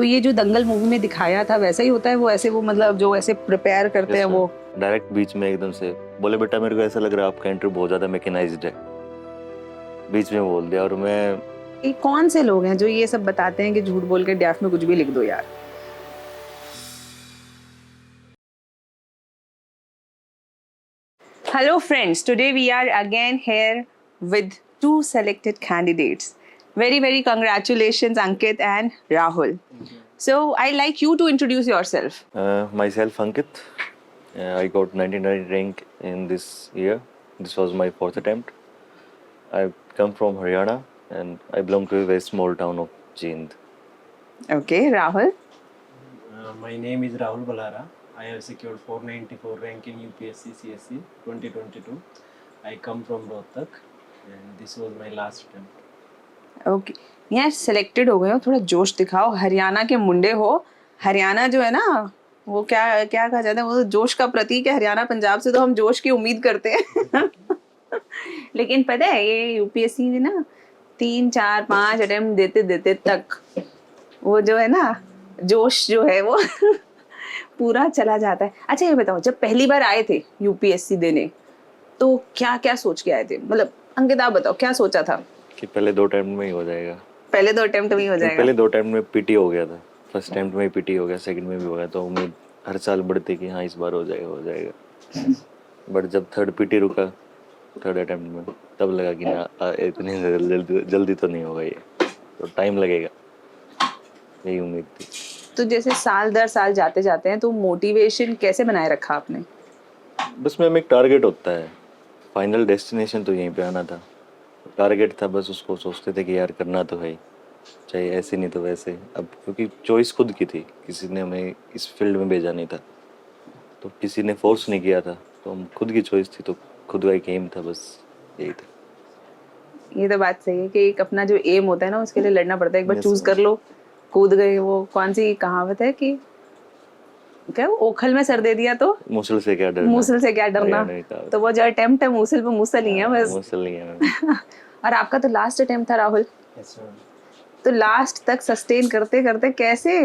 तो ये जो दंगल मूवी में दिखाया था वैसा ही होता है वो, ऐसे वो मतलब जो ऐसे प्रिपेयर करते हैं वो डायरेक्ट बीच में एकदम से बोले बेटा मेरे को ऐसा लग रहा है आपका इंटरव्यू बहुत ज्यादा मैकेनाइज्ड है, बीच में बोल दिया। और मैं ये कौन से लोग हैं जो ये सब बताते हैं कि झूठ बोल के डैफ में कुछ भी लिख दो यार। Hello friends, today we are again here with two selected candidates. Very congratulations Ankit and Rahul. So I like you to introduce yourself. myself Ankit, I got 99 rank in this year. This was my fourth attempt. I come from Haryana and I belong to a very small town of Jind. Okay, Rahul. My name is Rahul Balara. I have secured 494 rank in UPSC CSC 2022. I come from Rohtak and this was my last attempt. Okay. यार selected हो गए हो, थोड़ा जोश दिखाओ। हरियाणा के मुंडे हो। हरियाणा जो है ना वो क्या क्या कहा जाता है, वो जोश का प्रतीक है। हरियाणा पंजाब से तो हम जोश की उम्मीद करते हैं लेकिन पता है ये यूपीएससी में ना 3 4 5 अटेम्प्ट देते देते तक वो जो है ना जोश जो है वो पूरा चला जाता है। अच्छा ये बताओ, जब पहली बार आए थे यूपीएससी देने तो क्या क्या सोच के आए थे? मतलब अंकित आप बताओ क्या सोचा था? कि पहले 2 अटेम्प्ट में ही हो जाएगा। पहले 2 अटेम्प्ट में ही हो जाएगा? पहले 2 अटेम्प्ट में पीटी हो गया था, फर्स्ट अटेम्प्ट में पीटी हो गया, सेकंड में भी हो गया, तो उम्मीद हर साल बढ़ती कि हाँ इस बार हो जाएगा। बट जब थर्ड पीटी रुका थर्ड अटेम्प्ट में तब लगा कि ना इतनी जल्दी तो नहीं होगा, ये तो टाइम लगेगा, यही उम्मीद थी। तो जैसे साल दर साल जाते जाते हैं तो मोटिवेशन कैसे बनाए रखा आपने? बस मैम एक टारगेट होता है, फाइनल डेस्टिनेशन तो यहीं पे आना था, टारगेट था, बस उसको सोचते थे कि यार करना तो है, चाहे ऐसे नहीं तो वैसे। अब क्योंकि चॉइस खुद की थी, किसी ने हमें इस फील्ड में भेजा नहीं था, तो किसी ने फोर्स नहीं किया था, तो हम खुद की चॉइस थी, तो खुद का एक एम था, बस यही था। ये तो बात सही है कि एक अपना जो एम होता है ना उसके लिए लड़ना पड़ता है। एक बार चूज कर लो, कूद गए। वो कौन सी कहावत है कि क्या ओखल में सर दे दिया तो मूसल से क्या डरना, मूसल से क्या डरना। तो वो जो अटेम्प्ट है मूसल पे मूसल ही है बस। मूसल नहीं है और आपका तो लास्ट अटेम्प्ट था राहुल। Yes, sir. तो लास्ट तक सस्टेन करते करते कैसे?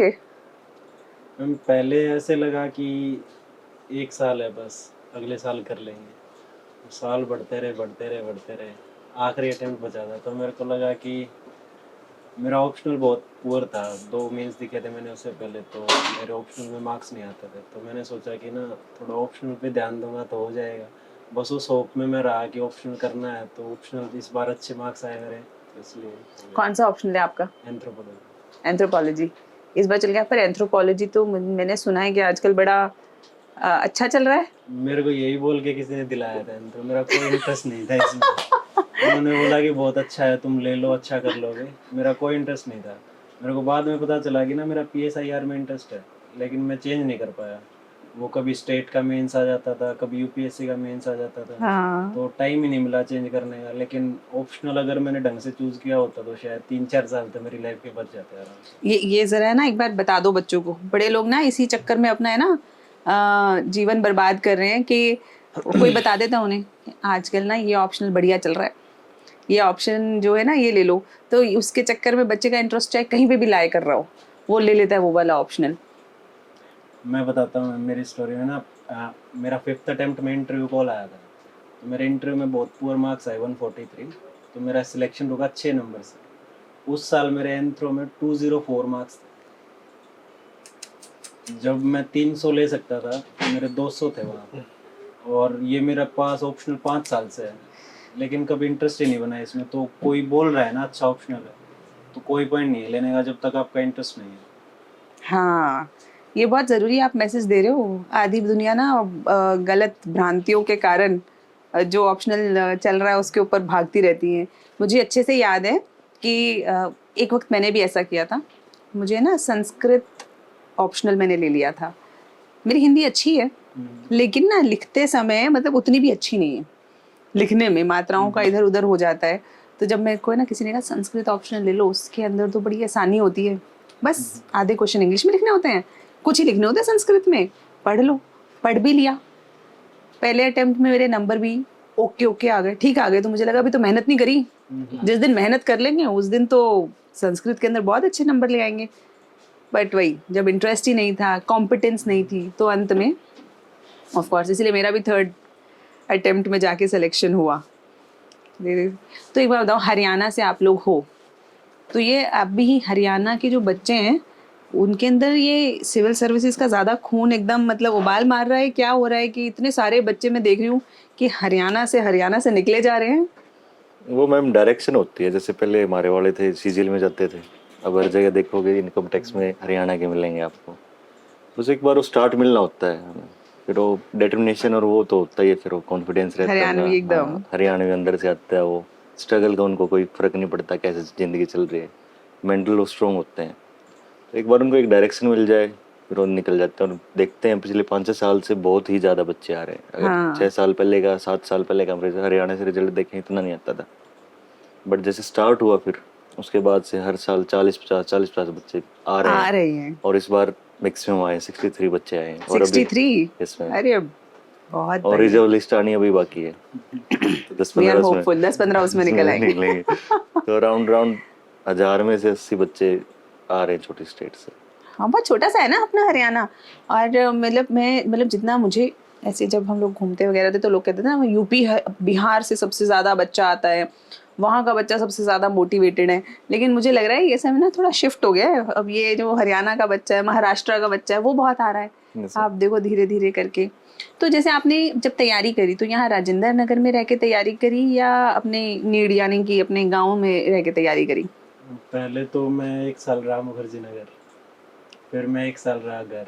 मैम पहले ऐसे लगा कि 1 साल है बस, अगले साल कर लेंगे। साल बढ़ते रहे, आखिरी अटेम्प्ट बचा था तो मेरे को लगा कि मेरा ऑप्शनल बहुत पुअर था, 2 मीन्स दिखे थे मैंने उससे पहले, तो मेरे ऑप्शनल में मार्क्स नहीं आते थे, तो मैंने सोचा कि ना थोड़ा ऑप्शनल पे ध्यान दूंगा तो हो जाएगा। बस उस होप में मैं रहा कि ऑप्शनल करना है, तो ऑप्शनल इस बार अच्छे मार्क्स आए मेरे, तो इसलिए। कौन सा ऑप्शनल है आपका? एंथ्रोपोलॉजी। एंथ्रोपोलॉजी इस बार चल गया। पर एंथ्रोपोलॉजी तो मैंने सुना है कि आजकल बड़ा अच्छा चल रहा है। मेरे को यही बोल के किसी ने दिलाया था, तो मेरा कोई इंटरेस्ट नहीं था इसमें। उन्होंने बोला कि बहुत अच्छा है, तुम ले लो, अच्छा कर लोगे। मेरा कोई इंटरेस्ट नहीं था। मेरे को बाद में पता चला कि ना मेरा PSIR में इंटरेस्ट है, लेकिन मैं चेंज नहीं कर पाया। वो कभी स्टेट का मेंस आ जाता था, कभी यूपीएससी का मेंस आ जाता था। हाँ। तो टाइम ही नहीं मिला चेंज करने का। लेकिन ऑप्शनल अगर मैंने ढंग से चूज किया होता तो शायद 3-4 साल तो मेरी लाइफ के बच जाते आराम से। ये जरा है ना एक बार बता दो बच्चों को। बड़े लोग ना इसी चक्कर में अपना है ना जीवन बर्बाद कर रहे हैं कि कोई बता देता उन्हें आजकल ना ये ऑप्शनल बढ़िया चल रहा है, ये ऑप्शन जो है ना ये ले लो। तो उसके चक्कर में बच्चे का इंटरेस्ट चाहे कहीं पे भी लाए कर रहा हो वो ले लेता है वो वाला ऑप्शनल। मैं बताता हूँ मेरी स्टोरी में ना, मेरा 5th अटेम्प्ट में इंटरव्यू कॉल आया था, तो मेरे इंटरव्यू में बहुत पुअर मार्क्स आए 143, तो मेरा सिलेक्शन रुका 6 नंबर से। उस साल मेरे एंथ्रो में 204 मार्क्स थे। जब मैं 300 ले सकता था तो मेरे 200 थे वहाँ पे, और ये मेरा पास ऑप्शनल 5 साल से है, लेकिन कभी इंटरेस्ट ही नहीं बना इसमें। तो कोई बोल रहा है ना अच्छा ऑप्शनल है, तो कोई पॉइंट नहीं है लेने का जब तक आपका इंटरेस्ट नहीं है। हाँ ये बहुत ज़रूरी आप मैसेज दे रहे हो। आधी दुनिया ना गलत भ्रांतियों के कारण जो ऑप्शनल चल रहा है उसके ऊपर भागती रहती है। मुझे अच्छे से याद है कि एक वक्त मैंने भी ऐसा किया था। मुझे ना संस्कृत ऑप्शनल मैंने ले लिया था। मेरी हिंदी अच्छी है लेकिन ना लिखते समय मतलब उतनी भी अच्छी नहीं है, लिखने में मात्राओं का इधर उधर हो जाता है। तो जब मेरे को ना किसी ने कहा संस्कृत ऑप्शनल ले लो, उसके अंदर तो बड़ी आसानी होती है, बस आधे क्वेश्चन इंग्लिश में लिखने होते हैं, कुछ ही लिखने होते हैं संस्कृत में, पढ़ लो। पढ़ भी लिया। पहले अटेम्प्ट में मेरे नंबर भी ओके आ गए, ठीक आ गए। तो मुझे लगा अभी तो मेहनत नहीं करी, जिस दिन मेहनत कर लेंगे उस दिन तो संस्कृत के अंदर बहुत अच्छे नंबर ले आएंगे। बट वही जब इंटरेस्ट ही नहीं था, कॉम्पिटेंस नहीं थी, तो अंत में ऑफ कोर्स इसीलिए मेरा भी 3rd अटेम्प्ट में जाके सिलेक्शन हुआ। तो एक बार बताओ, हरियाणा से आप लोग हो, तो ये अभी हरियाणा के जो बच्चे हैं उनके अंदर ये सिविल सर्विसेज का ज़्यादा खून एकदम मतलब उबाल मार रहा है, क्या हो रहा है कि इतने सारे बच्चे मैं देख रही हूँ कि हरियाणा से निकले जा रहे हैं? वो मैम डायरेक्शन होती है, जैसे पहले हमारे वाले थे सीजीएल में जाते थे, अब हर जगह देखोगे इनकम टैक्स में हरियाणा के मिलेंगे आपको। बस एक बार वो स्टार्ट मिलना होता है हमें, फिर वो डिटर्मिनेशन और वो तो होता ही है, फिर वो कॉन्फिडेंस रहता है हरियाणवी उनका। एकदम। हाँ, हरियाणवी अंदर से आता है, वो स्ट्रगल का उनको कोई फर्क नहीं पड़ता कैसे ज़िंदगी चल रही है, मेंटल वो स्ट्रॉन्ग होते हैं। तो एक बार उनको एक डायरेक्शन मिल जाए फिर वो निकल जाते हैं। और देखते हैं पिछले 5-6 साल से बहुत ही ज़्यादा बच्चे आ रहे हैं। अगर हाँ। 6 साल पहले का 7 साल पहले का हरियाणा से रिजल्ट देखें इतना नहीं आता था, बट जैसे स्टार्ट हुआ फिर उसके बाद से हर साल 40-50 बच्चे आ रहे आ हैं। रहे हैं। और इस बार मैक्सिमम आए 63 बच्चे आए हैं। और अभी 63? इसमें अरे बहुत और बढ़िया। रिजर्व लिस्ट आनी अभी बाकी है, तो वी आर 10-15 उसमें होपफुल 10-15 उसमें निकल आएंगे। निकलेंगे। तो राउंड 1000 में से 80 बच्चे आ रहे हैं छोटी स्टेट से। हाँ, बहुत छोटा सा है ना अपना हरियाणा। और मतलब जितना मुझे ऐसे जब हम लोग घूमते वगैरह थे तो लोग कहते थे ना यूपी बिहार से सबसे ज़्यादा बच्चा आता है, वहाँ का बच्चा सबसे ज़्यादा मोटिवेटेड है। लेकिन मुझे लग रहा है ये सब ना थोड़ा शिफ्ट हो गया है, अब ये जो हरियाणा का बच्चा है, महाराष्ट्र का बच्चा है, वो बहुत आ रहा है। Yes, आप देखो धीरे धीरे करके। तो जैसे आपने जब तैयारी करी तो यहाँ राजेंद्र नगर में रह के तैयारी करी या अपने नीड यानी कि अपने गाँव में रह के तैयारी करी? पहले तो मैं 1 साल रहा मुखर्जी नगर, फिर मैं 1 साल रहा घर,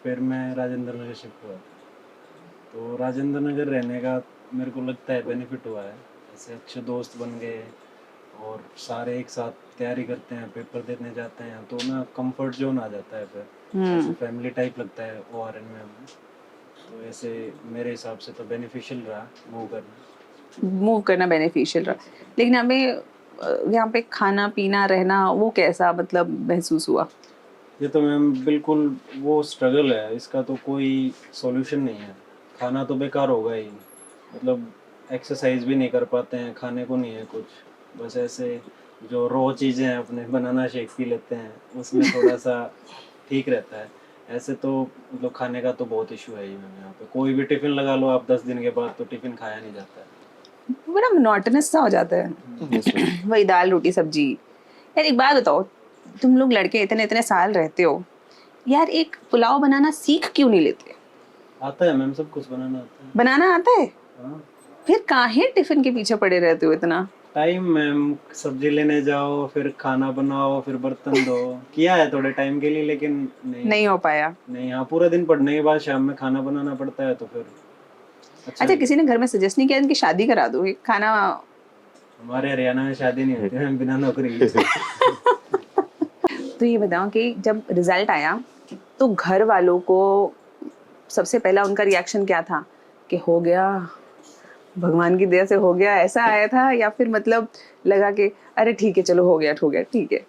फिर मैं राजेंद्र नगर शिफ्ट हुआ। तो राजेंद्र नगर रहने का मेरे को लगता है बेनिफिट हुआ है, ऐसे अच्छे दोस्त बन गए और सारे एक साथ तैयारी करते हैं, पेपर देने जाते हैं, तो ना कंफर्ट जोन आ जाता है, फिर ऐसे फैमिली टाइप लगता है ORN में हमें। तो ऐसे मेरे हिसाब से तो बेनिफिशियल रहा मूव करना। बेनिफिशियल रहा। लेकिन हमें यहाँ पे खाना पीना रहना वो कैसा मतलब महसूस हुआ? ये तो मैम बिल्कुल वो स्ट्रगल है, इसका तो कोई सॉल्यूशन नहीं है। खाना तो बेकार होगा ही, मतलब एक्सरसाइज भी नहीं कर पाते हैं, खाने को नहीं है कुछ, बस ऐसे जो रॉ चीज़ें हैं अपने बनाना शेक पी लेते हैं, उसमें थोड़ा सा ठीक रहता है। ऐसे तो मतलब खाने का तो बहुत इशू है ही मैम, यहाँ पे कोई भी टिफ़िन लगा लो आप 10 दिन के बाद तो टिफ़िन खाया नहीं जाता है। बड़ा मोनोटोनस सा हो जाता है। वही दाल रोटी सब्जी। यार एक बात बताओ, तुम लोग लड़के इतने इतने साल रहते हो यार, एक पुलाव बनाना सीख क्यों नहीं लेते? आता है मैम, सब कुछ बनाना आता है। बनाना आता है? हाँ, फिर काहे टिफिन के पीछे पड़े रहते हो इतना? टाइम मैम, सब्जी लेने जाओ, फिर खाना बनाओ, फिर बर्तन धो। किया है थोड़े टाइम के लिए, लेकिन नहीं हो पाया। नहीं, हाँ पूरा दिन पढ़ने के बाद शाम में खाना बनाना पड़ता है, तो फिर अच्छा अच्छा, नहीं किसी ने घर में सजेस्ट नहीं किया इनकी शादी करा दो, ये खाना? हमारे हरियाणा में शादी नहीं होती मैम बिना नौकरी के। तो ये बताओ कि जब रिजल्ट आया तो घर वालों को सबसे पहला उनका रिएक्शन क्या था कि हो गया, भगवान की दया से हो गया, ऐसा आया था, या फिर मतलब लगा कि अरे ठीक है चलो हो गया ठीक है?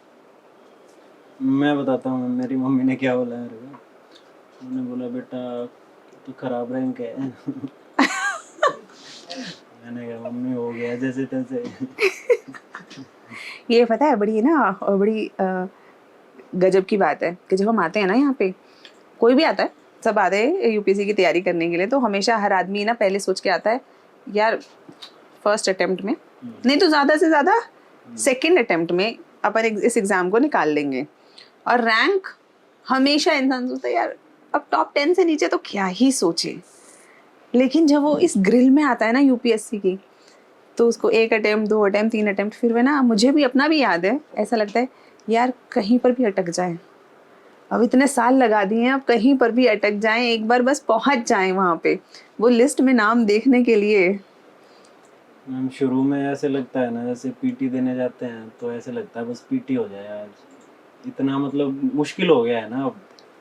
मैं बताता हूँ मेरी मम्मी ने क्या बोला मेरे को। उन्होंने बोला बेटा तू खराब रैंक है। मैंने कहा मम्मी हो गया जैसे तैसे। ये पता है बड़ी ना बड़ी गजब की बात है कि जब हम आते हैं ना यहाँ पे, कोई भी आता है, सब आते हैं यूपीएससी की तैयारी करने के लिए, तो हमेशा हर आदमी ना पहले सोच के आता है यार फर्स्ट अटेम्प्ट में नहीं तो ज़्यादा से ज़्यादा सेकंड अटेम्प्ट में अपन इस एग्ज़ाम को निकाल लेंगे। और रैंक हमेशा इंसान सोचता है यार अब टॉप 10 से नीचे तो क्या ही सोचे। लेकिन जब वो इस ग्रिल में आता है ना यूपीएससी की, तो उसको 1 अटेम्प्ट 2 अटेम्प्ट 3 अटेम्प्ट, फिर वह ना मुझे भी अपना भी याद है, ऐसा लगता है यार कहीं पर भी अटक जाए, अब इतने साल लगा दिए हैं, अब कहीं पर भी अटक जाएं, एक बार बस पहुंच जाएं वहाँ पे वो लिस्ट में नाम देखने के लिए। मैम शुरू में ऐसे लगता है ना, जैसे पीटी देने जाते हैं तो ऐसे लगता है बस पीटी हो जाए आज, इतना मतलब मुश्किल हो गया है ना अब।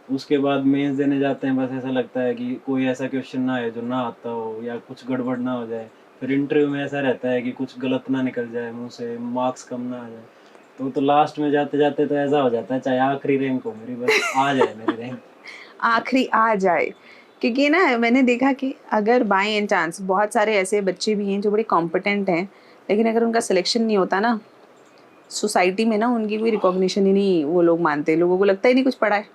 उसके बाद मेंस देने जाते हैं, बस ऐसा लगता है कि कोई ऐसा क्वेश्चन ना आए जो ना आता हो या कुछ गड़बड़ ना हो जाए। फिर इंटरव्यू में ऐसा रहता है कि कुछ गलत ना निकल जाए मुंह से, मार्क्स कम ना आ जाए। तो लास्ट में जाते जाते तो ऐसा हो जाता है चाहे आखिरी रैंक हो मेरी, बस आ जाए मेरी रैंक। आखिरी आ जाए। क्योंकि ना मैंने देखा कि अगर बाय एन चांस बहुत सारे ऐसे बच्चे भी हैं जो बड़े कॉम्पिटेंट हैं, लेकिन अगर उनका सिलेक्शन नहीं होता ना सोसाइटी में ना उनकी कोई रिकॉग्निशन ही नहीं वो लोग मानते, लोगों को लगता ही नहीं कुछ पढ़ा है।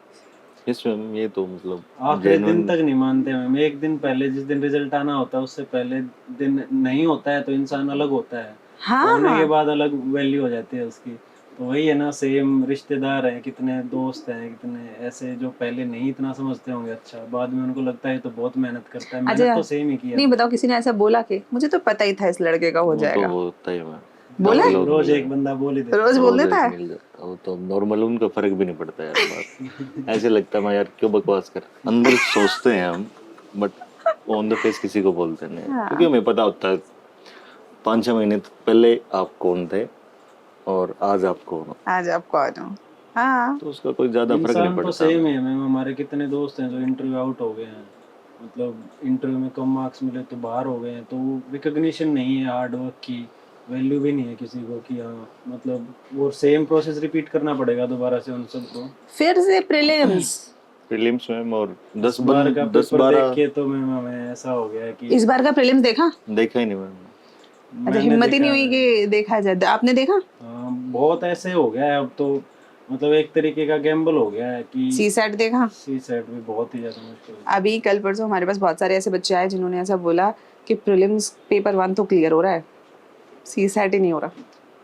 यस मैम, ये तो मतलब आखिरी दिन genuine- तक नहीं मानते मैम। एक दिन पहले, जिस दिन रिजल्ट आना होता है उससे पहले दिन नहीं होता है तो इंसान अलग होता है, होने के हाँ बाद अलग वैल्यू हो जाती है उसकी। तो वही है ना, सेम रिश्तेदार हैं, कितने दोस्त हैं, कितने ऐसे जो पहले नहीं इतना समझते होंगे, अच्छा बाद में उनको लगता है तो बहुत मेहनत करता है। मेहनत अच्छा, तो सेम ही किया नहीं था। बताओ किसी ने ऐसा बोला कि मुझे तो पता ही था इस लड़के का हो वो तो जाएगा, होता ही मैम, बोला काफी है? लोग रोज मिले एक हैं। बंदा बोल ही देता रोज बोल रोज देता एक है। मिल जाता है, वो तो नॉर्मल, उनका फर्क भी नहीं पड़ता यार बात। ऐसे लगता है मैं यार क्यों बकवास कर, अंदर सोचते हैं हम, बट ऑन द फेस किसी को बोलते नहीं हैं। हाँ। क्योंकि हमें पता होता है 5-6 महीने पहले आप कौन थे और आज आप कौन हो, आज आप कौन हो। हाँ तो उसका कोई ज्यादा फर्क नहीं इंसान तो पड़ता सेम हमें। ही है मैम। हमारे कितने दोस्त हैं जो इंटरव्यू आउट हो गए हैं, मतलब इंटरव्यू में कम मार्क्स मिले तो बाहर हो गए हैं। तो वो रिकग्निशन नहीं है हार्ड वर्क की, वैल्यू भी नहीं है किसी को कि हाँ, मतलब वो सेम प्रोसेस रिपीट करना पड़ेगा दोबारा से उन सबको। फिर से प्रीलिम्स। प्रीलिम्स में और इस बार का 10 पेपर देख 12 के तो मैम हमें ऐसा हो गया है कि इस बार का प्रीलिम्स देखा? देखा ही नहीं मैम। अच्छा, मैंने हिम्मत ही नहीं देखा हुई है। कि देखा जाए। आपने देखा? बहुत ऐसे हो गया है अब तो, मतलब एक तरीके का गैम्बल हो गया है कि सी सेट देखा? सी सेट भी बहुत ही ज़्यादा मुश्किल है। अभी कल परसों हमारे पास बहुत सारे ऐसे बच्चे आए जिन्होंने ऐसा बोला कि प्रीलिम्स पेपर 1 तो क्लियर हो रहा है, सी सेट ही नहीं हो रहा।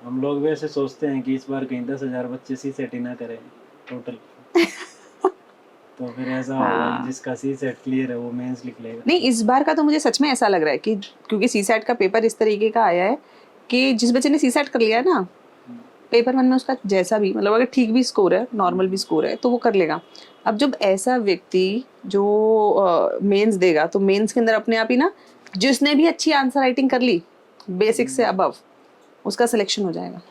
हम लोग भी ऐसे सोचते हैं कि इस बार कहीं 10,000 बच्चे सी सेट ही ना करें टोटल। तो फिर ऐसा होगा कि जिसका सी सेट क्लियर है वो मेंस लिख लेगा। नहीं, इस बार का तो मुझे सच में ऐसा लग रहा है कि क्योंकि सी सेट का पेपर इस तरीके का आया है कि जिस बच्चे ने सी सेट कर लिया है ना, पेपर 1 में उसका जैसा भी, मतलब अगर ठीक भी स्कोर है, नॉर्मल भी स्कोर है, तो वो कर लेगा। अब जब ऐसा व्यक्ति जो मेंस देगा, तो मेंस के अंदर अपने आप ही ना, जिसने भी अच्छी आंसर राइटिंग कर ली बेसिक से अबव, उसका सिलेक्शन हो जाएगा।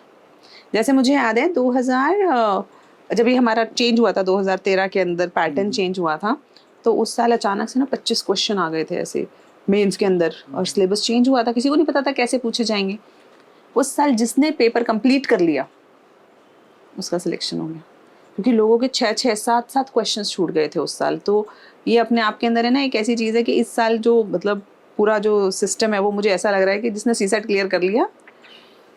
जैसे मुझे याद है 2000 जब ये हमारा चेंज हुआ था 2013 के अंदर पैटर्न चेंज हुआ था, तो उस साल अचानक से ना 25 क्वेश्चन आ गए थे ऐसे मेंस के अंदर, और सिलेबस चेंज हुआ था, किसी को नहीं पता था कैसे पूछे जाएंगे। उस साल जिसने पेपर कंप्लीट कर लिया उसका सिलेक्शन हो गया, क्योंकि लोगों के 6-6 7-7 क्वेश्चन छूट गए थे उस साल। तो ये अपने आप के अंदर है ना एक ऐसी चीज़ है कि इस साल जो मतलब पूरा जो सिस्टम है वो मुझे ऐसा लग रहा है कि जिसने सी सेट क्लियर कर लिया,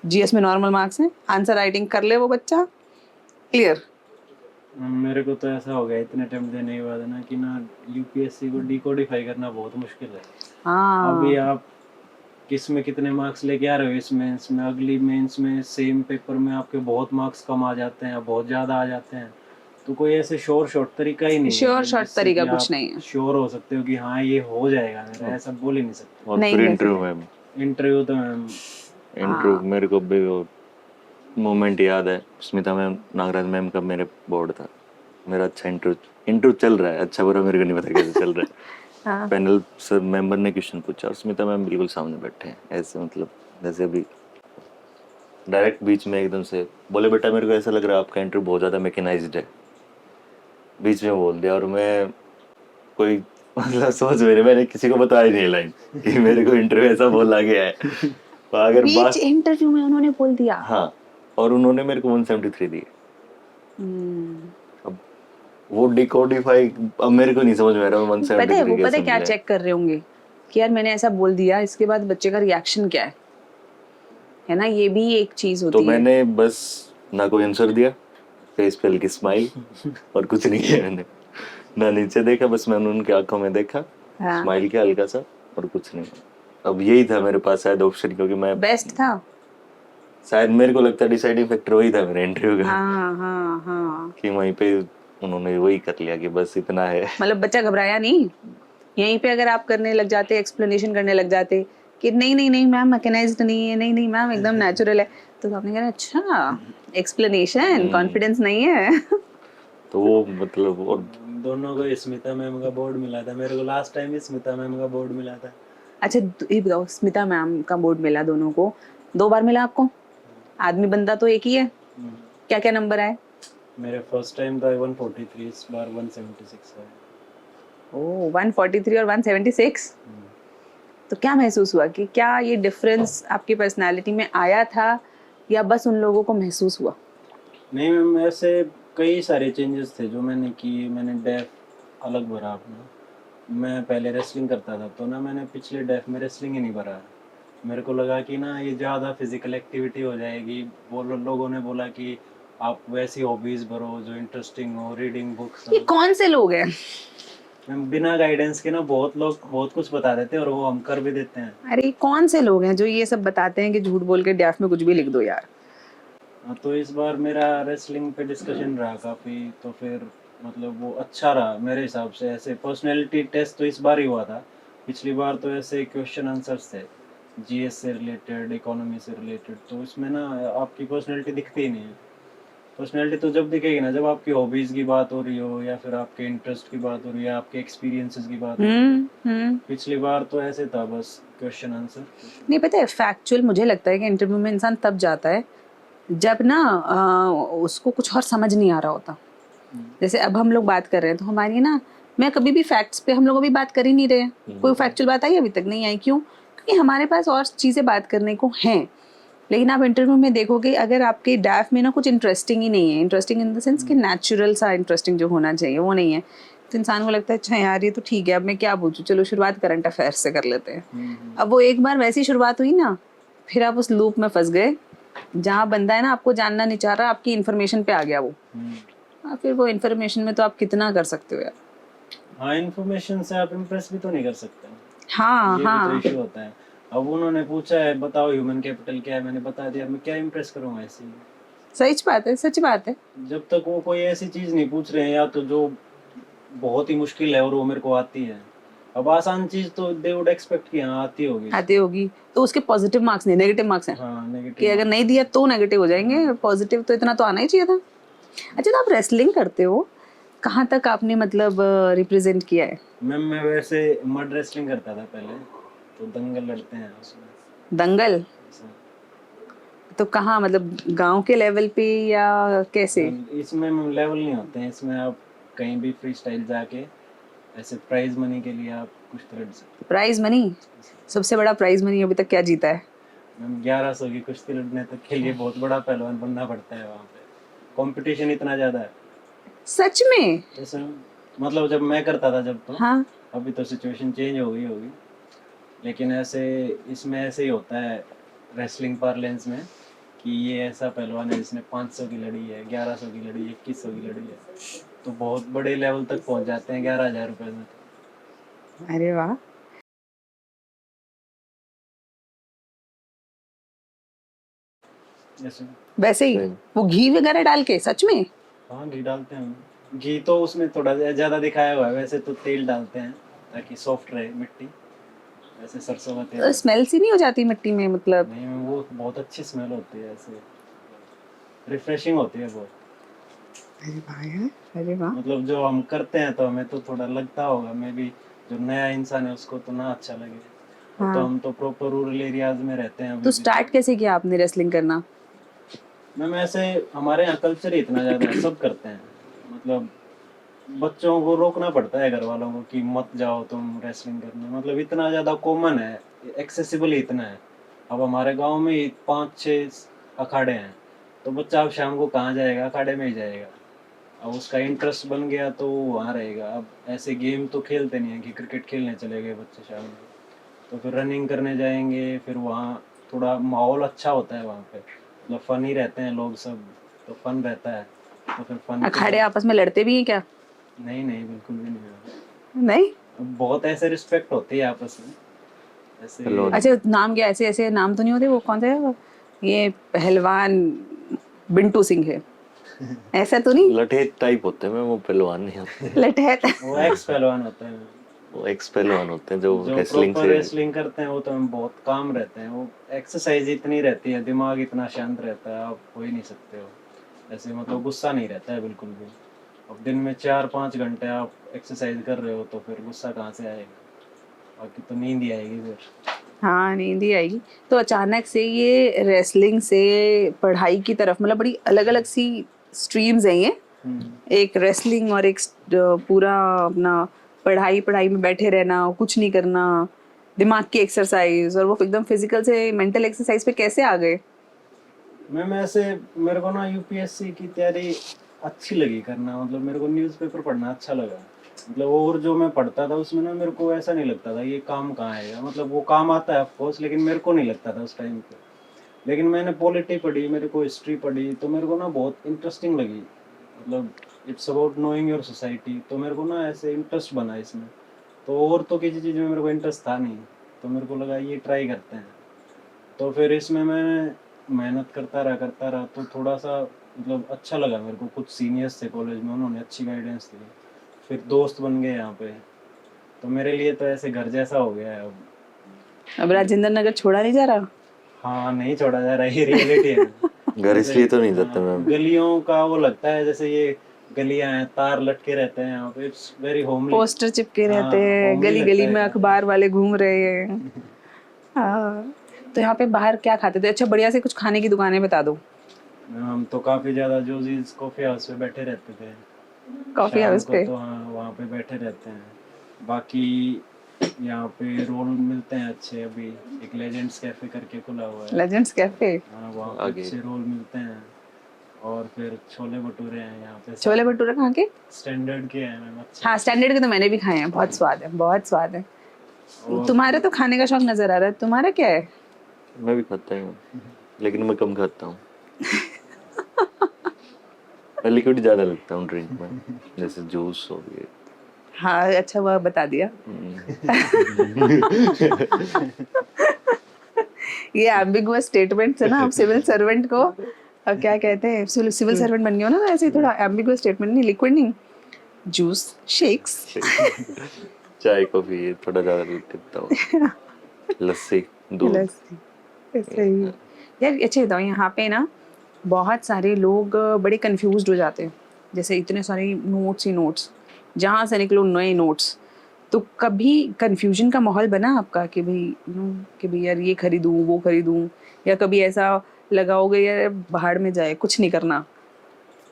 जीएस में नॉर्मल मार्क्स हैं, आंसर राइटिंग कर ले वो बच्चा, क्लियर। मेरे को तो ऐसा हो गया इतने अटेम्प्ट देने के बाद ना कि ना यूपीएससी को डिकोडिफाई करना बहुत मुश्किल है। अभी हाँ आप किस में कितने मार्क्स लेके आ रहे हो इस मेंस में, अगली मेंस में सेम पेपर में आपके बहुत मार्क्स कम आ जाते हैं, बहुत ज़्यादा आ जाते हैं। तो कोई ऐसे शॉर्ट तरीका ही नहीं है श्योर कि शॉर्ट जिससे तरीका कि कुछ आप नहीं है, श्योर हो सकते हो कि हाँ ये हो जाएगा मेरा, ऐसा बोल ही नहीं सकते। और नहीं फिर कह इंटरव्यू सकते। में, इंटरव्यू तो मैम इंटरव्यू मेरे को भी वो मोमेंट याद है, स्मिता मैम, नागराज मैम का मेरे बोर्ड था, मेरा अच्छा इंटरव्यू चल रहा है, अच्छा बुरा मेरे को नहीं पता कैसे चल रहा है। हाँ पैनल सर मेंबर ने क्वेश्चन पूछा और स्मिता मैम बिल्कुल सामने बैठे हैं ऐसे, मतलब जैसे अभी डायरेक्ट बीच में एकदम से बोले, बेटा मेरे को ऐसा लग रहा है आपका इंटरव्यू बहुत ज़्यादा मैकेनाइज्ड है, बीच में बोल दिया। और मैं कोई मतलब सोच मेरे, मैंने किसी को बताया नहीं लाइन कि मेरे को इंटरव्यू ऐसा बोला गया है। तो अगर बीच बात, इंटरव्यू में उन्होंने बोल दिया। हाँ, और उन्होंने मेरे को 173 दिए। अब वो डिकोडिफाई, अब मेरे को नहीं समझ में आ रहा पता है 173 वो, पता है कैसे क्या मिले। चेक कर रहे होंगे कि यार मैंने ऐसा बोल दिया, इसके बाद बच्चे का रिएक्शन क्या है ना, ये भी एक चीज तो होती है। मैंने बस ना कोई आंसर दिया, फेस पे हल्की स्माइल और कुछ नहीं किया मैंने, ना नीचे देखा, बस मैंने उनकी आंखों में देखा, हाँ स्माइल किया हल्का सा और कुछ नहीं। अब यही था मेरे पास शायद ऑप्शन, क्योंकि मैं बेस्ट था। शायद, मेरे को लगता है डिसाइडिंग फैक्टर वही था मेरे इंटरव्यू का, हाँ हाँ हाँ, कि वहीं पे उन्होंने वही कर लिया कि बस इतना है। मतलब बच्चा घबराया नहीं। यहीं पे अगर आप करने लग जाते, एक्सप्लेनेशन करने लग जाते कि नहीं नहीं नहीं मैम मैकेनाइज्ड नहीं है, नहीं नहीं मैम एकदम नेचुरल है, तो आपने कहा अच्छा एक्सप्लेनेशन, कॉन्फिडेंस नहीं है। तो वो मतलब, और दोनों को स्मिता मैम का बोर्ड मिला था, मेरे को लास्ट टाइम स्मिता मैम का बोर्ड मिला था। अच्छा ये बताओ, स्मिता मैम का बोर्ड मिला दोनों को, 2 बार मिला आपको? आदमी बंदा तो एक ही है, क्या क्या नंबर आए? मेरे फर्स्ट टाइम था 143, इस बार 176 है। ओह 143 और 176। तो क्या महसूस हुआ कि क्या ये डिफरेंस आपकी पर्सनालिटी में आया था या बस उन लोगों को महसूस हुआ? नहीं मैम, ऐसे कई सारे चेंजेस थे जो मैंने किए। मैंने डेफ अलग भरा अपना। मैं पहले रेसलिंग करता था तो ना मैंने पिछले डेफ में रेसलिंग ही नहीं भरा, मेरे को लगा कि ना ये ज़्यादा फिजिकल एक्टिविटी हो जाएगी। वो लोगों ने बोला कि आप वैसी हॉबीज़ भरो जो इंटरेस्टिंग हो, रीडिंग बुक्स ये हो। कौन से लोग हैं? मैम बिना गाइडेंस के ना बहुत लोग बहुत कुछ बता देते हैं और वो हम कर भी देते हैं। अरे ये कौन से लोग हैं जो ये सब बताते हैं कि झूठ बोल के डैफ में कुछ भी लिख दो यार? हाँ, तो इस बार मेरा रेसलिंग पे डिस्कशन रहा काफ़ी, तो फिर मतलब वो अच्छा रहा मेरे हिसाब से। ऐसे पर्सनैलिटी टेस्ट तो इस बार ही हुआ था, पिछली बार तो ऐसे क्वेश्चन आंसर्स थे जीएस से रिलेटेड, इकोनॉमी से रिलेटेड। तो इसमें ना आपकी पर्सनैलिटी दिखती ही नहीं है। पर्सनैलिटी तो जब दिखेगी ना जब आपकी हॉबीज़ की बात हो रही हो, या फिर आपके इंटरेस्ट की बात हो रही है, आपके एक्सपीरियंसेस की बात हो रही है। हम्म। पिछली बार तो ऐसे था बस क्वेश्चन आंसर। नहीं पता है, फैक्चुअल मुझे लगता है कि इंटरव्यू में इंसान तब जाता है जब ना उसको कुछ और समझ नहीं आ रहा होता। जैसे अब हम लोग बात कर रहे हैं तो हमारी ना, मैं कभी भी फैक्ट्स पे हम लोग अभी बात कर ही नहीं रहे हैं। कोई फैक्चुअल बात आई अभी तक नहीं आई, क्यों? क्योंकि हमारे पास और चीज़ें बात करने को हैं। लेकिन आप इंटरव्यू में देखोगे अगर आपके डैफ में ना कुछ इंटरेस्टिंग ही नहीं है, इंटरेस्टिंग इन द सेंस कि नेचुरल सा इंटरेस्टिंग जो होना चाहिए वो नहीं है, तो इंसान को लगता है अच्छा यार ये तो ठीक है, अब मैं क्या पूछूं, चलो शुरुआत करंट अफेयर्स से कर लेते हैं। अब वो एक बार वैसी शुरुआत हुई ना, फिर आप उस लूप में फंस गए जहाँ बंदा है ना आपको जानना नहीं चाह रहा, आपकी इन्फॉर्मेशन पे आ गया वो। फिर वो इन्फॉर्मेशन में तो आप कितना कर सकते हो यार। हाँ, इन्फॉर्मेशन से आप इम्प्रेस भी तो नहीं कर सकते। हाँ ये भी तो हाँ, इशू होता है। अब उन्होंने पूछा है बताओ ह्यूमन कैपिटल क्या है, मैंने बता दिया, मैं क्या इम्प्रेस करूँगा ऐसे ही। सच बात है, सच बात है। जब तक वो कोई ऐसी चीज़ नहीं पूछ रहे हैं या तो जो बहुत ही मुश्किल है और वो मेरे को आती है। अब आसान चीज़ तो दे वुड एक्सपेक्ट कि हाँ आती होगी। आती होगी तो उसके पॉजिटिव मार्क्स नहीं, नेगेटिव मार्क्स हैं हाँ, कि नेगेटिव। अगर नहीं दिया तो नेगेटिव हो जाएंगे, पॉजिटिव तो इतना तो आना ही चाहिए था। अच्छा, तो आप रेसलिंग करते हो, कहाँ तक आपने मतलब रिप्रेजेंट किया है? मैम मैं वैसे मड रेसलिंग करता था पहले, तो दंगल लड़ते हैं उसमें दंगल? ऐसा। तो कहाँ मतलब गांव के लेवल पे या कैसे? इसमें लेवल नहीं होते हैं, इसमें आप कहीं भी फ्री स्टाइल जाके ऐसे प्राइज मनी के लिए आप कुछ लड़ सकते प्राइज मनी? सबसे बड़ा प्राइज मनी अभी तक क्या जीता है? हैं। मैम 1100 की कुश्ती लड़ने तक के लिए बहुत बड़ा पहलवान बनना पड़ता है वहाँ पे, कंपटीशन इतना ज़्यादा है। सच में? जैसे मतलब जब मैं करता था जब तो, हाँ। अभी तो सिचुएशन चेंज हो गई होगी, लेकिन ऐसे इसमें ऐसे ही होता है रेसलिंग पार्लेंस में कि ये ऐसा पहलवान है जिसने 500 की लड़ी है, 1100 की लड़ी है, 2100 की लड़ी है, तो बहुत बड़े लेवल तक पहुंच जाते हैं 11,000 रुपये में। अरे वाह। जैसे वैसे ही वो घी वगैरह डाल के? सच में? हाँ, घी डालते हैं। घी तो उसमें थोड़ा ज़्यादा दिखाया हुआ है, वैसे तो तेल डालते हैं ताकि सॉफ्ट रहे मिट्टी, वैसे सरसों का तेल। स्मेल सी नहीं हो जाती मिट्टी में मतलब? नहीं, वो बहुत अच्छी स्मेल होती है, ऐसे रिफ्रेशिंग होती है बहुत। अरे वाह यार, अरे वाह। मतलब जो हम करते हैं तो हमें तो थोड़ा लगता होगा, मे बी जो नया इंसान है उसको तो ना अच्छा लगे। हाँ। तो हम तो प्रॉपर रूरल एरियाज में रहते हैं अभी तो भी। स्टार्ट कैसे किया आपने रेसलिंग करना? मैम ऐसे हमारे यहाँ कल्चर ही इतना ज़्यादा है, सब करते हैं। मतलब बच्चों को रोकना पड़ता है घर वालों को कि मत जाओ तुम रेसलिंग करने, मतलब इतना ज़्यादा कॉमन है, एक्सेसिबल ही इतना है। अब हमारे गांव में ही 5-6 अखाड़े हैं, तो बच्चा अब शाम को कहाँ जाएगा, अखाड़े में ही जाएगा। अब उसका इंटरेस्ट बन गया तो वो वहाँ रहेगा। अब ऐसे गेम तो खेलते नहीं है कि क्रिकेट खेलने चले गए बच्चे शाम को, तो फिर रनिंग करने जाएंगे, फिर वहाँ थोड़ा माहौल अच्छा होता है वहाँ पे, मतलब फन ही रहते हैं लोग सब, तो फन रहता है। तो फिर फन अखाड़े आपस में लड़ते भी हैं क्या? नहीं नहीं, बिल्कुल भी नहीं है। नहीं? अब बहुत ऐसे रिस्पेक्ट होती है आपस में ऐसे। पहलवान। अच्छा, नाम क्या, ऐसे ऐसे नाम तो नहीं होते? वो कौन सा है वो? ये पहलवान बिंटू सिंह है, ऐसा तो नहीं? लठेत टाइप होते हैं, वो पहलवान नहीं होते। लठैत? वो एक्स पहलवान होते हैं। वो एक्स पहलवान होते हैं जो जो रेसलिंग प्रॉपर से। रेसलिंग करते हैं वो तो हम बहुत काम रहते हैं, वो एक्सरसाइज इतनी रहती है, दिमाग इतना शांत रहता है, आप हो ही नहीं सकते हो ऐसे, मतलब गुस्सा नहीं रहता है बिल्कुल भी। अब दिन में 4-5 घंटे आप एक्सरसाइज कर रहे हो तो फिर गुस्सा कहाँ से आएगा, बाकी तो नींद ही आएगी फिर। हाँ, नींद ही आएगी। तो अचानक से ये रेसलिंग से पढ़ाई की तरफ, मतलब बड़ी अलग अलग सी स्ट्रीम्स हैं ये। एक रेसलिंग और एक पूरा अपना पढ़ाई, पढ़ाई में बैठे रहना, कुछ नहीं करना, दिमाग की एक्सरसाइज, और वो एकदम फिजिकल से मेंटल एक्सरसाइज पे कैसे आ गए? मैम ऐसे मेरे को ना यूपीएससी की तैयारी अच्छी लगी करना, मतलब मेरे को न्यूज़पेपर पढ़ना अच्छा लगा। मतलब और जो मैं पढ़ता था उसमें ना मेरे को ऐसा नहीं लगता था ये काम कहाँ आएगा, मतलब वो काम आता है ऑफ कोर्स, लेकिन मेरे को नहीं लगता था उस टाइम पे। लेकिन मैंने पॉलिटी पढ़ी, मेरे को हिस्ट्री पढ़ी, तो मेरे को ना बहुत इंटरेस्टिंग लगी। मतलब it's about knowing your society, तो मेरे को ना ऐसे इंटरेस्ट बना इसमें। तो और तो किसी चीज़ में मेरे को इंटरेस्ट था नहीं, तो मेरे को लगा ये ट्राई करते हैं। तो फिर इसमें मैं मेहनत करता रहा तो थोड़ा सा मतलब अच्छा लगा मेरे को। कुछ सीनियर्स थे कॉलेज में, उन्होंने अच्छी गाइडेंस दी, फिर दोस्त बन गए यहाँ पे। तो मेरे लिए तो ऐसे घर जैसा हो गया है अब। अब राजेंद्र नगर छोड़ा नहीं जा रहा। हाँ, नहीं छोड़ा जा रहा, ये रियलिटी है। घर इसलिए तो नहीं जाता हाँ, मैं। गलियों का वो लगता है जैसे ये गलियां हैं, तार लटके रहते हैं यहाँ पे, इट्स वेरी होमली। पोस्टर चिपके रहते हाँ, हैं, होमली गली लगता गली है में काफी। अखबार वाले घूम रहे हैं। हाँ। तो यहाँ पे बाहर क्या खाते थे? अच्छा, बढ़िया से कुछ खाने की दुकानें बता दो। हम तो काफी ज्यादा जोजीज कॉफी हाउस पे बैठे रहते थे। कॉफी शाम हाउस को पे। तो हाँ वहाँ पे बैठे रहते हैं। बाकी यहाँ पे रोल मिलते हैं अच्छे, अभी एक लेजेंड्स कैफे करके खुला हुआ है। Legends cafe. हाँ, वहाँ पे आगे अच्छे रोल मिलते हैं। और फिर छोले भटूरे हैं यहाँ पे, छोले भटूरे कहाँ के? स्टैंडर्ड के हैं मैम, अच्छे। हाँ, स्टैंडर्ड के तो मैंने भी खाए हैं, बहुत स्वाद है, बहुत स्वाद है। और तुम्हारा तो खाने का शौक नजर आ रहा है, तुम्हारा क्या है? मैं भी खाता हूँ, लेकिन मैं कम खाता हूँ। मैं लिक्विड ज़्यादा लगता हूँ ड्रिंक में, जैसे जूस हो गए। हाँ, अच्छा हुआ बता दिया। ये एम्बिगुअस स्टेटमेंट है ना, आप सिविल सर्वेंट को क्या कहते हैं, सिविल सर्वेंट बन गए हो ना, तो ऐसे ही थोड़ा एम्बिगुअस स्टेटमेंट, नहीं लिक्विड नहीं, जूस, शेक्स। चाय कॉफी ये थोड़ा ज़्यादा पीता हूँ, लस्सी दूध। ऐसे ही यार। अच्छा बताओ, यहाँ पे ना बहुत सारे लोग बड़े कंफ्यूज्ड हो जाते हैं, जैसे इतने सारे नोट्स ही नोट्स, जहाँ से निकलो नए नोट्स। तो कभी कंफ्यूजन का माहौल बना आपका कि भाई कि भाई यार ये खरीदूं वो खरीदूं, या कभी ऐसा लगा होगा यार बाहर में जाए कुछ नहीं करना?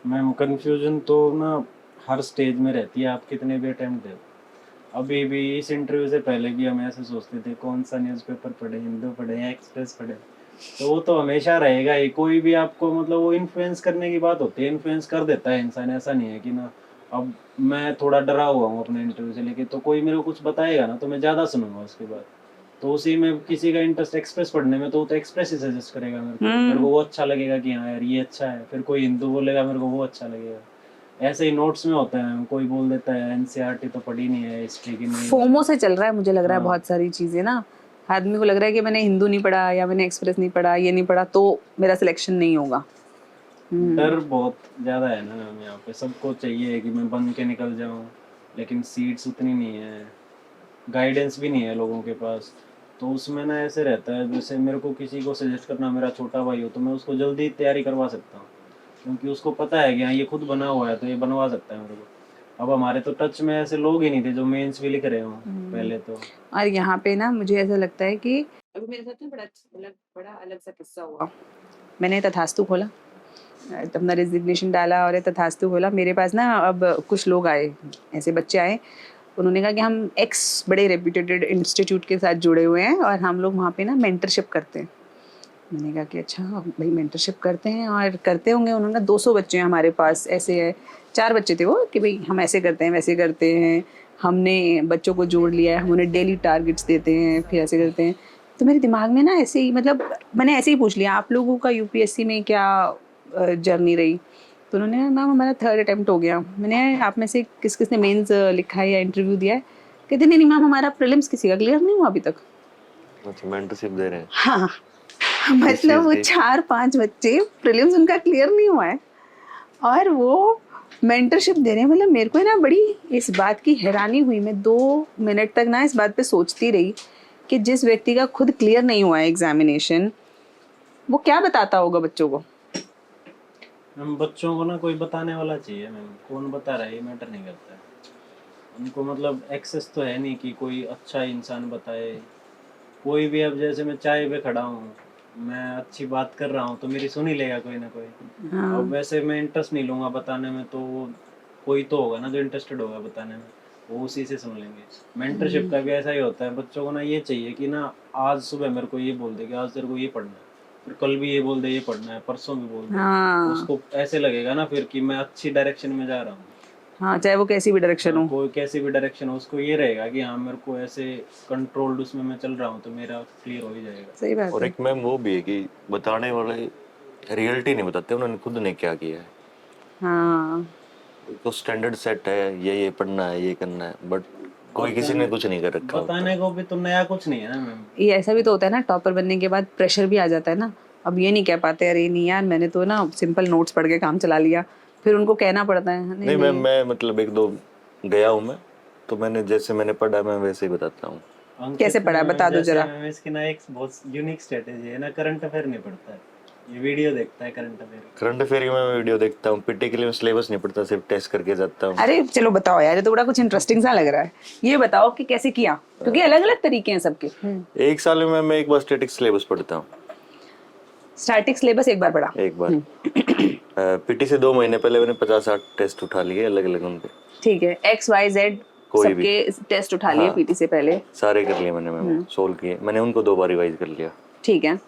मैम कंफ्यूजन तो ना हर स्टेज में रहती है, आप कितने भी अटेम्प्ट दे। अभी भी इस इंटरव्यू से पहले भी हम ऐसे सोचते थे कौन सा न्यूज़पेपर पढ़े, हिंदू पढ़े या एक्सप्रेस पढ़े। तो वो तो हमेशा रहेगा ही, कोई भी आपको मतलब वो इन्फ्लुएंस करने की बात होती है, इन्फ्लुएंस कर देता है इंसान, ऐसा नहीं है कि ना। अब मैं थोड़ा डरा हुआ हूँ अपने इंटरव्यू से लेके, तो कोई मेरे को कुछ बताएगा ना तो मैं ज़्यादा सुनूंगा उसके बाद। तो उसी में किसी का इंटरेस्ट एक्सप्रेस पढ़ने में, तो वो तो एक्सप्रेस ही सजेस्ट करेगा मेरे को वो अच्छा लगेगा कि हाँ यार ये अच्छा है। फिर कोई हिंदू बोलेगा, मेरे को वो अच्छा लगेगा। ऐसे ही नोट्स में होता है, कोई बोल देता है एनसीईआरटी तो पढ़ी नहीं है, हिस्ट्री की नहीं। फोमो से चल रहा है, मुझे लग रहा है हाँ। बहुत सारी चीजें ना। आदमी को लग रहा है कि मैंने हिंदू नहीं पढ़ा या मैंने एक्सप्रेस नहीं पढ़ा, ये नहीं पढ़ा, तो मेरा सिलेक्शन नहीं होगा। डर बहुत ज़्यादा है ना मैम यहाँ पे, सबको चाहिए कि मैं बन के निकल जाऊँ, लेकिन सीट्स उतनी नहीं है, गाइडेंस भी नहीं है लोगों के पास। तो उसमें ना ऐसे रहता है, जैसे मेरे को किसी को सजेस्ट करना, मेरा छोटा भाई हो तो मैं उसको जल्दी तैयारी करवा सकता हूँ, क्योंकि उसको पता है कि हाँ ये खुद बना हुआ है तो ये बनवा सकता है मेरे को। अब हमारे तो टच में ऐसे लोग ही नहीं थे जो मेंस भी लिख रहे हों पहले तो। और यहाँ पे ना मुझे ऐसा लगता है कि अभी मेरे साथ ना बड़ा अलग सा किस्सा हुआ। मैंने तथास्तु खोला, अपना रेजिग्नेशन डाला और ये तथास्तु खोला। मेरे पास ना अब कुछ लोग आए, ऐसे बच्चे आए, उन्होंने कहा कि हम एक्स बड़े रेप्यूटेड इंस्टीट्यूट के साथ जुड़े हुए हैं और हम लोग वहाँ पे ना मेंटरशिप करते हैं। मैंने कहा कि अच्छा भाई मेंटरशिप करते हैं और करते होंगे। उन्होंने कहा 200 बच्चे हैं हमारे पास, ऐसे है 4 बच्चे थे वो, कि भाई हम ऐसे करते हैं वैसे करते हैं, हमने बच्चों को जोड़ लिया है, हम उन्हें डेली टारगेट्स देते हैं, फिर ऐसे करते हैं। तो मेरे दिमाग में ना ऐसे ही, मतलब मैंने ऐसे ही पूछ लिया, आप लोगों का यूपीएससी में क्या जर्नी रही? तो उन्होंने कहा मैम हमारा 3rd अटेम्प्ट हो गया। मैंने आप में से किस किस ने मेंस लिखा है या इंटरव्यू दिया है? कहते नहीं मैम हमारा प्रीलिम्स किसी का क्लियर नहीं हुआ अभी तक। अच्छा, मेंटरशिप दे रहे हैं हाँ, किस मतलब चीज़ वो की? 4-5 बच्चे प्रीलिम्स उनका क्लियर नहीं हुआ है और वो मेंटरशिप दे रहे हैं। मतलब मेरे को ना बड़ी इस बात की हैरानी हुई, मैं 2 मिनट तक ना इस बात पे सोचती रही कि जिस व्यक्ति का खुद क्लियर नहीं हुआ है एग्जामिनेशन, वो क्या बताता होगा बच्चों को। हम बच्चों को ना कोई बताने वाला चाहिए मैम, कौन बता रहा है ये मैटर नहीं करता है उनको। मतलब एक्सेस तो है नहीं कि कोई अच्छा इंसान बताए। कोई भी, अब जैसे मैं चाय पे खड़ा हूँ, मैं अच्छी बात कर रहा हूँ तो मेरी सुन ही लेगा कोई ना कोई। अब वैसे मैं इंटरेस्ट नहीं लूँगा बताने में, तो कोई तो होगा ना जो इंटरेस्टेड होगा बताने में, वो उसी से सुन लेंगे। मेंटरशिप का भी ऐसा ही होता है, बच्चों को ना ये चाहिए कि ना आज सुबह मेरे को ये बोल दे कि आज तेरे को ये पढ़ना है, फिर कल भी ये बोल दे ये पढ़ना है, परसों भी बोल दे, हाँ उसको ऐसे लगेगा ना फिर कि मैं अच्छी डायरेक्शन में जा रहा हूँ। हाँ, चाहे वो कैसी भी डायरेक्शन हो। कोई कैसी भी डायरेक्शन हो, उसको ये रहेगा कि हाँ मेरे को ऐसे कंट्रोल्ड उसमें मैं चल रहा हूँ तो मेरा क्लियर हो ही जाएगा। सही बात और है। एक मैम वो भी है कि बताने वाले रियलिटी नहीं बताते, उन्होंने खुद ने क्या किया है। हाँ तो स्टैंडर्ड सेट है, ये पढ़ना है, ये करना है, बट कोई किसी ने कुछ नहीं कर रखा होता। बताने को भी तो नया कुछ नहीं है ना मैम। ये ऐसा भी तो होता है ना, टॉपर बनने के बाद प्रेशर भी आ जाता है ना। अब ये नहीं कह पाते अरे नहीं यार मैंने तो ना सिंपल नोट्स पढ़ के काम चला लिया, फिर उनको कहना पड़ता है नहीं नहीं मैम, मैं मतलब एक दो गया हूँ मैं, तो मैंने जैसे मैंने पढ़ा मैं वैसे ही बताता हूँ। कैसे पढ़ा, बता दो जरा। मैम इसकी ना एक बहुत यूनिक स्ट्रेटेजी है ना, करंट अफेयर नहीं पढ़ता है, ये वीडियो देखता है करंट अफेयर। करंट अफेयर की मैं वीडियो देखता हूँ, पीटी के लिए मैं सिलेबस नहीं पढ़ता, सिर्फ टेस्ट करके जाता हूँ। अरे चलो बताओ यार, ये तो बड़ा कुछ इंटरेस्टिंग सा लग रहा है। ये बताओ कि कैसे किया, क्योंकि अलग अलग तरीके हैं सबके। एक साल में मैं एक बार स्टैटिक सिलेबस पढ़ता हूँ। स्टैटिक सिलेबस एक बार पढ़ा। एक बार पीटी से 2 महीने पहले मैंने 50-60 टेस्ट उठा लिए अलग अलग उनके। ठीक है, XYZ कोई भी। सबके टेस्ट उठा लिए हाँ। पीटी से पहले। सारे कर लिए मैंने, मैम सोल्व किए मैंने, उनको 2 बार रिवाइज कर लिया। ठीक है,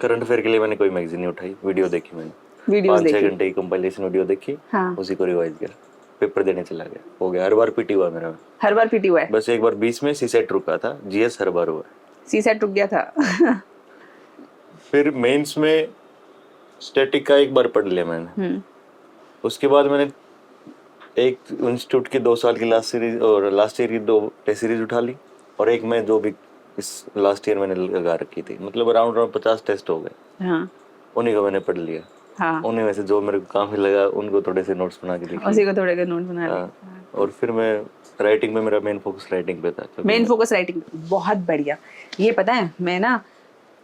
करंट अफेयर के लिए मैंने कोई मैगजीन नहीं उठाई, वीडियो देखी मैंने, वीडियोस 5-6 देखी। घंटे की कंपाइलेशन वीडियो देखी, हाँ। उसी को रिवाइज किया, पेपर देने चला गया, हो गया। हर बार पीटी हुआ मेरा। हर बार पीटी हुआ है। बस एक बार 20 में सीसेट रुका था, जीएस हर बार हुआ। सीसेट रुक गया था। फिर मेंस में स्टैटिक का एक बार पढ़ लिया मैंने। उसके बाद मैंने एक इंस्टीट्यूट की 2 साल की लास्ट सीरीज और लास्ट ईयर की 2 टेस्ट सीरीज उठा ली, और एक मैं जो भी इस लास्ट ईयर मैंने लगा रखी थी, मतलब अराउंड 50 टेस्ट हो गए। हाँ उन्हीं को मैंने पढ़ लिया। हाँ, उन्हीं में से जो मेरे को काम ही लगा उनको थोड़े से नोट्स बना के लिख लिए। उसी को थोड़े के नोट बना लिए। हाँ, और फिर मैं राइटिंग में, मेरा मेन फोकस राइटिंग पे था। मेन फोकस राइटिंग, बहुत बढ़िया। ये पता है मैं ना,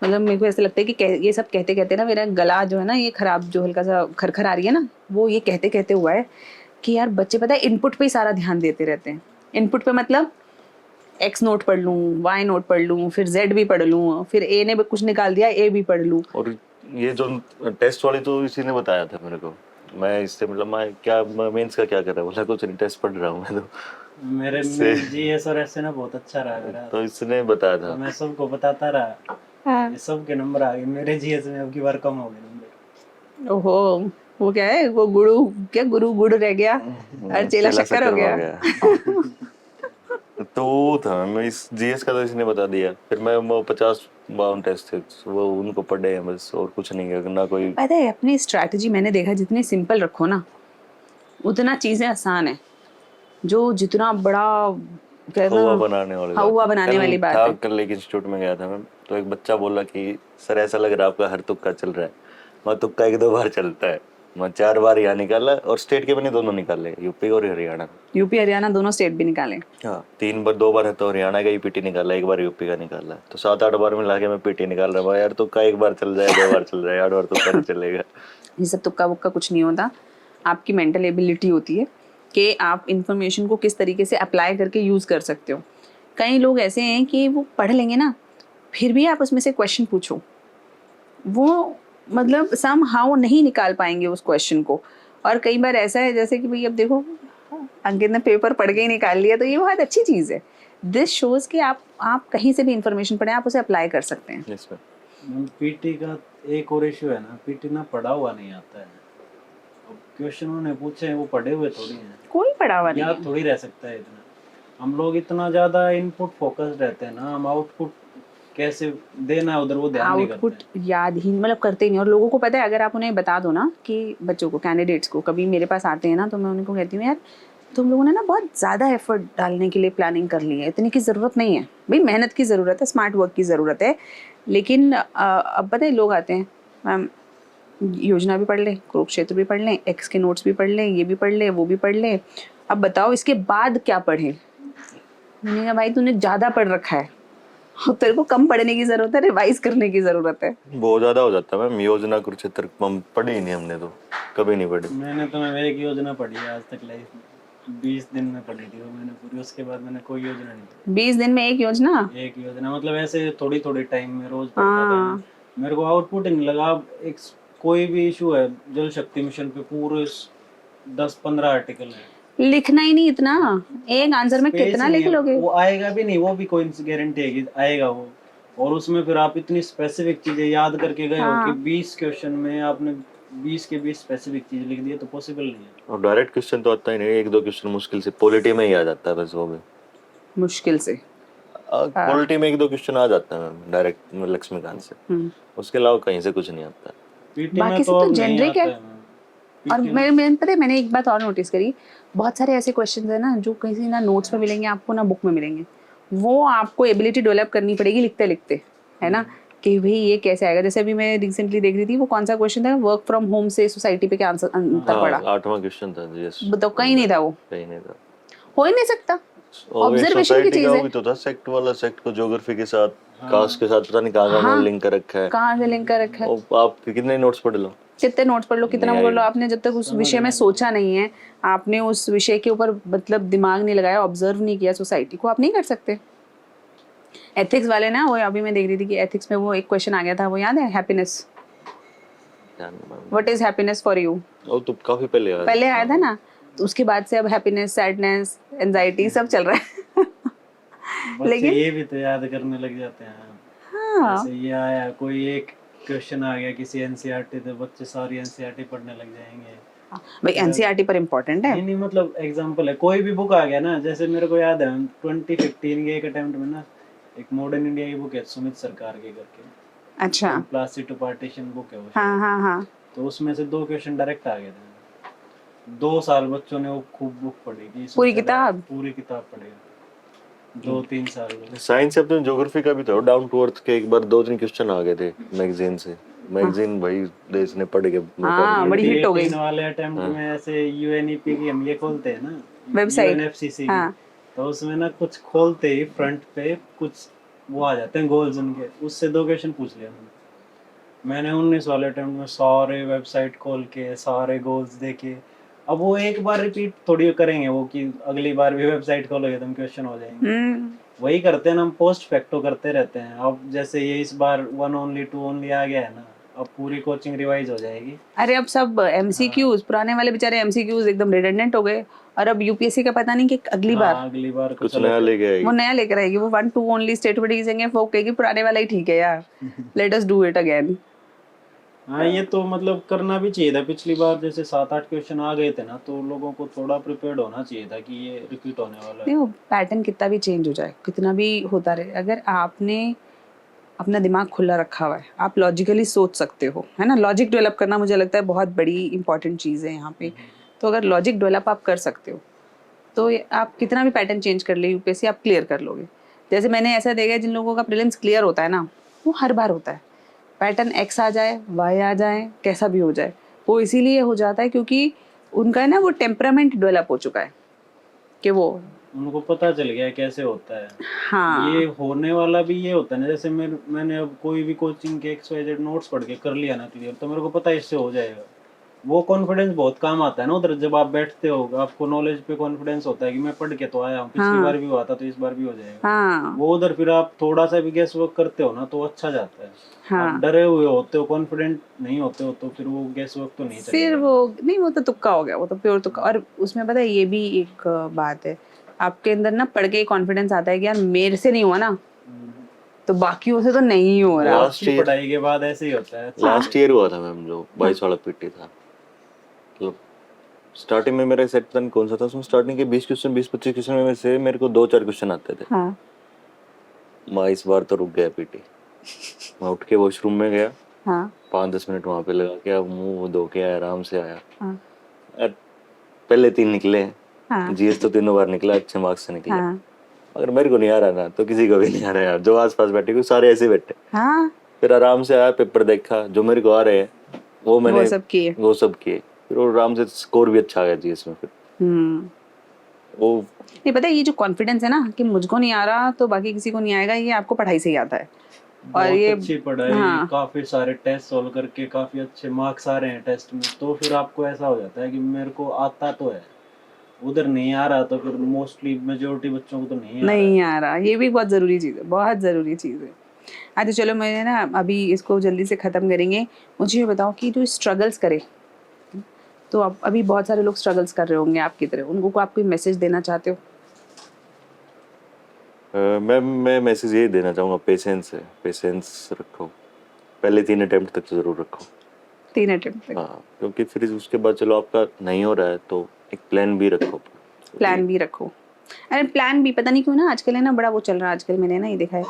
मतलब मेरे को ऐसा लगता है कि ये सब कहते कहते ना मेरा गला जो है ना ये खराब, जो हल्का सा खरखर आ रही है ना, वो ये कहते कहते हुआ है कि यार बच्चे पता है इनपुट पे ही सारा ध्यान देते रहते हैं। इनपुट पे मतलब X नोट पढ़ लूँ, Y नोट पढ़ लूँ, फिर Z भी पढ़ लूँ, फिर A ने कुछ निकाल दिया A भी पढ़ लूँ। और ये जो टेस्ट वाली तो इसी ने बताया था मेरे को। मैं इससे मतलब मैं क्या मेंस का क्या कर रहा है, बोला कुछ नहीं, टेस्ट पढ़ रहा हूँ मैं तो। मेरे में जीएस और ऐसे ना बहुत अच्छा रहा मेरा, तो इसने बताया था। तो मैं सबको बताता रहा। हाँ। ये सबके नंबर आ गए मेरे जीएस में, अब की बार कम हो गए नंबर। ओहो, वो क्या है वो गुरु, क्या गुरु गुड़ रह गया और चेला शक्कर हो गया। तो वो था, मैं इस जीएस का तो इसने बता दिया। फिर मैं वो 50-52 टेस्ट थे वो उनको पढ़े हैं बस, और कुछ नहीं किया ना कोई। पता है अपनी स्ट्रैटेजी मैंने देखा जितनी सिंपल रखो ना उतना चीजें आसान है। जो जितना बड़ा हवा बनाने वाली हवा बनाने वाली बात है। कल एक इंस्टीट्यूट में गया था मैं, तो एक बच्चा बोला कि सर ऐसा लग रहा है आपका हर तुक्का चल रहा है। मैं तुक्का 1-2 बार चलता है, मैं 4 बार यहाँ निकाला, और स्टेट के मैंने दोनों निकाले, यूपी और हरियाणा। यूपी हरियाणा दोनों स्टेट भी निकाले। हाँ, 2 बार है तो हरियाणा का ही पीटी निकाला, 1 बार यूपी का निकाला, तो 7-8 बार में लाके मैं पीटी निकाल रहा हूँ। यार तुक्का 1 बार चल जाए, 2 बार चल जाए, 8 बार तुक्का नहीं चलेगा। ये सब तुक्का वुक्का कुछ नहीं होता। आपकी मेंटल एबिलिटी होती है कि आप इंफॉर्मेशन को किस तरीके से अप्लाई करके यूज़ कर सकते हो। कई लोग ऐसे हैं कि वो पढ़ लेंगे ना, फिर भी आप उसमें से क्वेश्चन पूछो, वो मतलब सम हाउ नहीं निकाल पाएंगे उस क्वेश्चन को। और कई बार ऐसा है जैसे कि भाई अब देखो अंकित ने पेपर पढ़ के ही निकाल लिया, तो ये बहुत अच्छी चीज़ है। दिस शोज़ कि आप कहीं से भी इंफॉर्मेशन पढ़ें, आप उसे अप्लाई कर सकते हैं। Yes, ma'am. पीटी का एक और इशू है ना, पीटी ना पढ़ा हुआ नहीं आता है। अब क्वेश्चन उन्होंने पूछे हैं वो पढ़े हुए थोड़ी हैं, कोई पढ़ा हुआ नहीं याद है। थोड़ी रह सकता है इतना। हम लोग इतना ज्यादा इनपुट फोकस्ड रहते हैं ना, हम आउटपुट कैसे देना है उधर वो ध्यान नहीं करते आउटपुट याद ही मतलब करते ही नहीं। और लोगों को पता है, अगर आप उन्हें बता दो ना कि बच्चों को, कैंडिडेट्स को कभी मेरे पास आते हैं ना, तो मैं उनको कहती हूँ यार तुम लोगों ने ना बहुत ज़्यादा एफर्ट डालने के लिए प्लानिंग कर ली है, इतनी की ज़रूरत नहीं है भाई। मेहनत की ज़रूरत है, स्मार्ट वर्क की ज़रूरत है। लेकिन अब पता है लोग आते हैं मैम योजना भी पढ़ लें, कुरुक्षेत्र भी पढ़ लें, एक्स के नोट्स भी पढ़ लें, ये भी पढ़ लें, वो भी पढ़ लें, अब बताओ इसके बाद क्या पढ़ें। मैंने कहा भाई तूने ज़्यादा पढ़ रखा है, तेरे को कम पढ़ने की ज़रूरत है, रिवाइज करने की ज़रूरत है। बहुत ज्यादा हो जाता है मैम। योजना कुरुक्षेत्र हम पढ़ी ही नहीं, हमने तो कभी नहीं पढ़ी। मैंने तो मैं एक योजना पढ़ी है आज तक लाइफ में, 20 दिन में पढ़ी थी वो मैंने पूरी, उसके बाद मैंने कोई योजना नहीं पढ़ी। 20 दिन में एक योजना? एक योजना मतलब ऐसे थोड़ी थोड़ी टाइम में रोज पढ़ता था। मेरे को आउटपुट ही नहीं लगा। अब एक कोई भी इशू है जल शक्ति मिशन पे पूरे 10-15 आर्टिकल है, लिखना ही नहीं इतना, एक आंसर में कितना लिख लोगे? वो आएगा भी नहीं, वो भी कोई गारंटी है कि आएगा वो। और उसमें फिर आप इतनी स्पेसिफिक चीजें याद करके गए हो हाँ। कि 20 क्वेश्चन में आपने 20 के 20 स्पेसिफिक चीज लिख दिए, तो पॉसिबल नहीं है। और डायरेक्ट क्वेश्चन तो आता ही नहीं, एक दो क्वेश्चन मुश्किल से पॉलिटी में ही आ जाता है बस, वो भी मुश्किल से। पॉलिटी में एक दो क्वेश्चन आ जाता है मैम डायरेक्ट लक्ष्मीकांत से, उसके अलावा कहीं से कुछ नहीं आता। पीटी में बाकी तो सब तो अब नहीं जेनरिक आता है। है मैम। और मैंने पता है, मैंने एक बात और नोटिस करी, बहुत सारे ऐसे क्वेश्चंस है ना जो कहीं ना नोट्स में मिलेंगे आपको ना बुक में मिलेंगे, वो आपको एबिलिटी डेवलप करनी पड़ेगी लिखते लिखते, है ना, कि भाई ये कैसे आएगा। जैसे अभी मैं रिसेंटली देख रही थी, वो कौन सा क्वेश्चन था, वर्क फ्रॉम होम से सोसाइटी पे क्या आंसर अंतर पड़ा, हाँ 8वां क्वेश्चन था, यस। बताओ, कहीं नहीं था वो, कहीं नहीं था। हो ही नहीं सकता, और ये ऑब्जर्वेशन की सोसाइटी का चीज वो है। भी तो था, सेक्ट वाला, सेक्ट को ज्योग्राफी के साथ, कास्ट के साथ पता नहीं कहाँ हाँ, लिंक कर रखा है। कहाँ से लिंक कर रखा है, और आप कितने नोट्स पढ़ लो, कितने नोट्स पढ़ लो, कितना नहीं वो कर लो, आएगा। आपने जब तक उस समझ विषय में में सोचा नहीं है, आपने उस विषय के ऊपर मतलब दिमाग नहीं लगाया, ऑब्जर्व नहीं किया सोसाइटी को, आप नहीं कर सकते। एथिक्स वाले ना, वो अभी मैं देख रही थी कि एथिक्स में वो एक क्वेश्चन आ गया था, वो याद है, happiness, what is happiness for you, वो तो काफी पहले आया पहले आया था ना, तो उसके बाद से अब हैप्पीनेस, सैडनेस, एंजाइटी सब चल रहा है। बच्चे लेकिन ये भी तो याद करने लग जाते हैं। हाँ, जैसे ये आया, कोई एक क्वेश्चन आ गया किसी एनसीईआरटी, तो बच्चे सारी एनसीईआरटी पढ़ने लग जाएंगे। भाई एनसीईआरटी पर इम्पोर्टेंट है। नहीं नहीं, मतलब एग्जांपल है, कोई भी बुक आ गया ना, जैसे मेरे को याद है 2015 के एक अटेम्प्ट में ना, एक मॉडर्न इंडिया की बुक है सुमित सरकार के करके, अच्छा, प्लास्टिक टू पार्टीशन बुक है वो हाँ शायद। हाँ हाँ, तो उसमें से 2 क्वेश्चन डायरेक्ट आ गए थे। 2 साल बच्चों ने वो खूब बुक पढ़ी कि इसमें पूरी पहले किताब? पूरी किताब पढ़ी, 2-3 साल में। साइंस से अपने ज्योग्राफी का भी था, डाउन टू अर्थ के एक बार 2-3 क्वेश्चन आ गए थे मैगजीन से। मैगजीन भाई देश ने पढ़ के हाँ, बड़ी हिट हो गई 2018 वाले अटेम्प्ट में ऐसे यूएनईपी की हम ये खोलते हैं ना, वेबसाइट। यूएनएफसीसी की, हाँ, तो उसमें ना कुछ खोलते ही फ्रंट पे कुछ वो आ जाते हैं गोल्स उनके, उससे 2 क्वेश्चन पूछ लिया मैंने 19 वाले अटेम्प्ट में सारे वेबसाइट खोल के सारे गोल्स देखे। अब वो एक बार रिपीट थोड़ी करेंगे वो कि अगली बार भी वेबसाइट खोलोगे तुम क्वेश्चन हो जाएंगे। वही करते हैं ना हम, पोस्ट फैक्टो करते रहते हैं। अब जैसे ये इस बार 1 ओनली 2 ओनली आ गया है ना, अब पूरी कोचिंग रिवाइज हो जाएगी। अरे अब सब एमसीक्यूज, पुराने वाले बेचारे एमसीक्यूज एकदम रिडंडेंट हो गए, और अब यूपीएससी का पता नहीं कि अगली बार अगली बार कुछ नया लेके आएगी। वो नया लेकर आएगी, वो 1 2 ओनली स्टेटमेंट यूजिंग, वो कहेगी पुराने वाला ही ठीक है यार, let us do it again. हाँ, ये तो मतलब करना भी चाहिए था। पिछली बार जैसे 7-8 क्वेश्चन आ गए थे ना, तो लोगों को थोड़ा प्रिपेयर्ड होना चाहिए था कि ये रिपीट होने वाला है। नहीं, वो पैटर्न कितना भी चेंज हो जाए, कितना भी होता रहे, अगर आपने अपना दिमाग खुला रखा हुआ है, आप लॉजिकली सोच सकते हो, है ना, लॉजिक डेवलप करना मुझे लगता है बहुत बड़ी इंपॉर्टेंट चीज़ है यहाँ पे। तो अगर लॉजिक डेवलप आप कर सकते हो, तो आप कितना भी पैटर्न चेंज कर ले, यूपीएससी आप क्लियर कर लोगे। जैसे मैंने ऐसा देखा है, जिन लोगों का प्रीलिम्स क्लियर होता है ना, वो हर बार होता है, पैटर्न एक्स आ जाए, वाई आ जाए, कैसा भी हो जाए, वो इसीलिए हो जाता है क्योंकि उनका ना वो टेम्परामेंट डेवलप हो चुका है कि वो, उनको पता चल गया कैसे होता है। हाँ, ये होने वाला भी ये होता है ना, जैसे मैंने अब कोई भी कोचिंग के XYZ नोट्स पढ़ के कर लिया ना क्लियर, तो मेरे को पता है इससे हो जाएगा। वो कॉन्फिडेंस बहुत काम आता है ना उधर, जब आप बैठते हो आपको नॉलेज पे कॉन्फिडेंस होता है कि मैं पढ़ के तो आया हूँ, पिछली बार भी हुआ था तो इस बार भी हो जाएगा। हाँ, वो उधर फिर आप थोड़ा सा भी गेस वर्क करते हो ना तो अच्छा जाता है। हाँ, आप डरे हुए होते हो, कॉन्फिडेंट नहीं होते हो, तो फिर वो गेस वर्क तो नहीं फिर चलेगा। वो नहीं, वो तो तुक्का हो गया, वो तो प्योर तुक्का। और उसमें पता है ये भी एक बात है, आपके अंदर ना पढ़ के कॉन्फिडेंस आता है कि यार मेरे से नहीं हुआ ना, तो बाकियों से तो नहीं हो रहा। लास्ट अच्छी ईयर पढ़ाई के बाद ऐसे ही होता है। लास्ट ईयर हुआ था मैम, जो 22 वाला पीटी था, मतलब स्टार्टिंग में मेरा सेट प्लान कौन सा था, उसमें स्टार्टिंग के 20 क्वेश्चन 20-25 क्वेश्चन में से मेरे को 2-4 क्वेश्चन आते थे। हाँ, मैं इस बार तो रुक गया पीटी, मैं उठ के वॉशरूम में गया, हाँ, 5-10 मिनट वहां पे लगा के अब मुंह धो के आया, आराम से आया। हाँ, यार, पहले 3 निकले, हाँ, जीएस तो 3 बार निकला, अच्छे मार्क्स से निकला। हाँ, अगर मेरे को नहीं आ रहा ना, तो किसी को भी नहीं आ रहा यार, जो आसपास बैठे क्योंकि सारे ऐसे बैठे। हाँ, फिर आराम से आया, पेपर देखा, जो मेरे को आ रहे हैं वो मैंने वो सब किए। वो सब किए, फिर वो आराम से स्कोर भी अच्छा आ गया जीएस में। फिर वो नहीं, पता है ये जो कॉन्फिडेंस है ना कि मुझको नहीं आ रहा तो बाकी किसी को नहीं आएगा, ये आपको पढ़ाई से ही आता है। और बहुत ये अच्छी पढ़ाई, हाँ, काफी सारे टेस्ट सॉल्व करके काफी अच्छे मार्क्स आ रहे हैं टेस्ट में, तो फिर आपको ऐसा हो जाता है कि मेरे को आता तो है, उधर नहीं आ रहा, तो फिर मोस्टली मेजोरिटी बच्चों को तो नहीं आ रहा है। नहीं आ रहा, ये भी बहुत ज़रूरी चीज़ है, बहुत ज़रूरी चीज़ है। अच्छा चलो, मैंने ना अभी इसको जल्दी से ख़त्म करेंगे। मुझे ये बताओ कि जो स्ट्रगल्स करे, तो अब अभी बहुत सारे लोग स्ट्रगल्स कर रहे होंगे आपकी तरह, उनको को आप कोई मैसेज देना चाहते हो? मैं मैसेज यही देना चाहूँगा, पेशेंस है, पेशेंस रखो, पहले 3 अटेम्प्ट तक ज़रूर रखो। 3 अटेम्प्ट तक हाँ, क्योंकि फिर उसके बाद चलो आपका नहीं हो रहा है तो एक प्लान भी रखो। प्लान भी रखो। अरे प्लान भी पता नहीं क्यों ना आजकल है ना बड़ा वो चल रहा है, आजकल मैंने ना ये देखा है,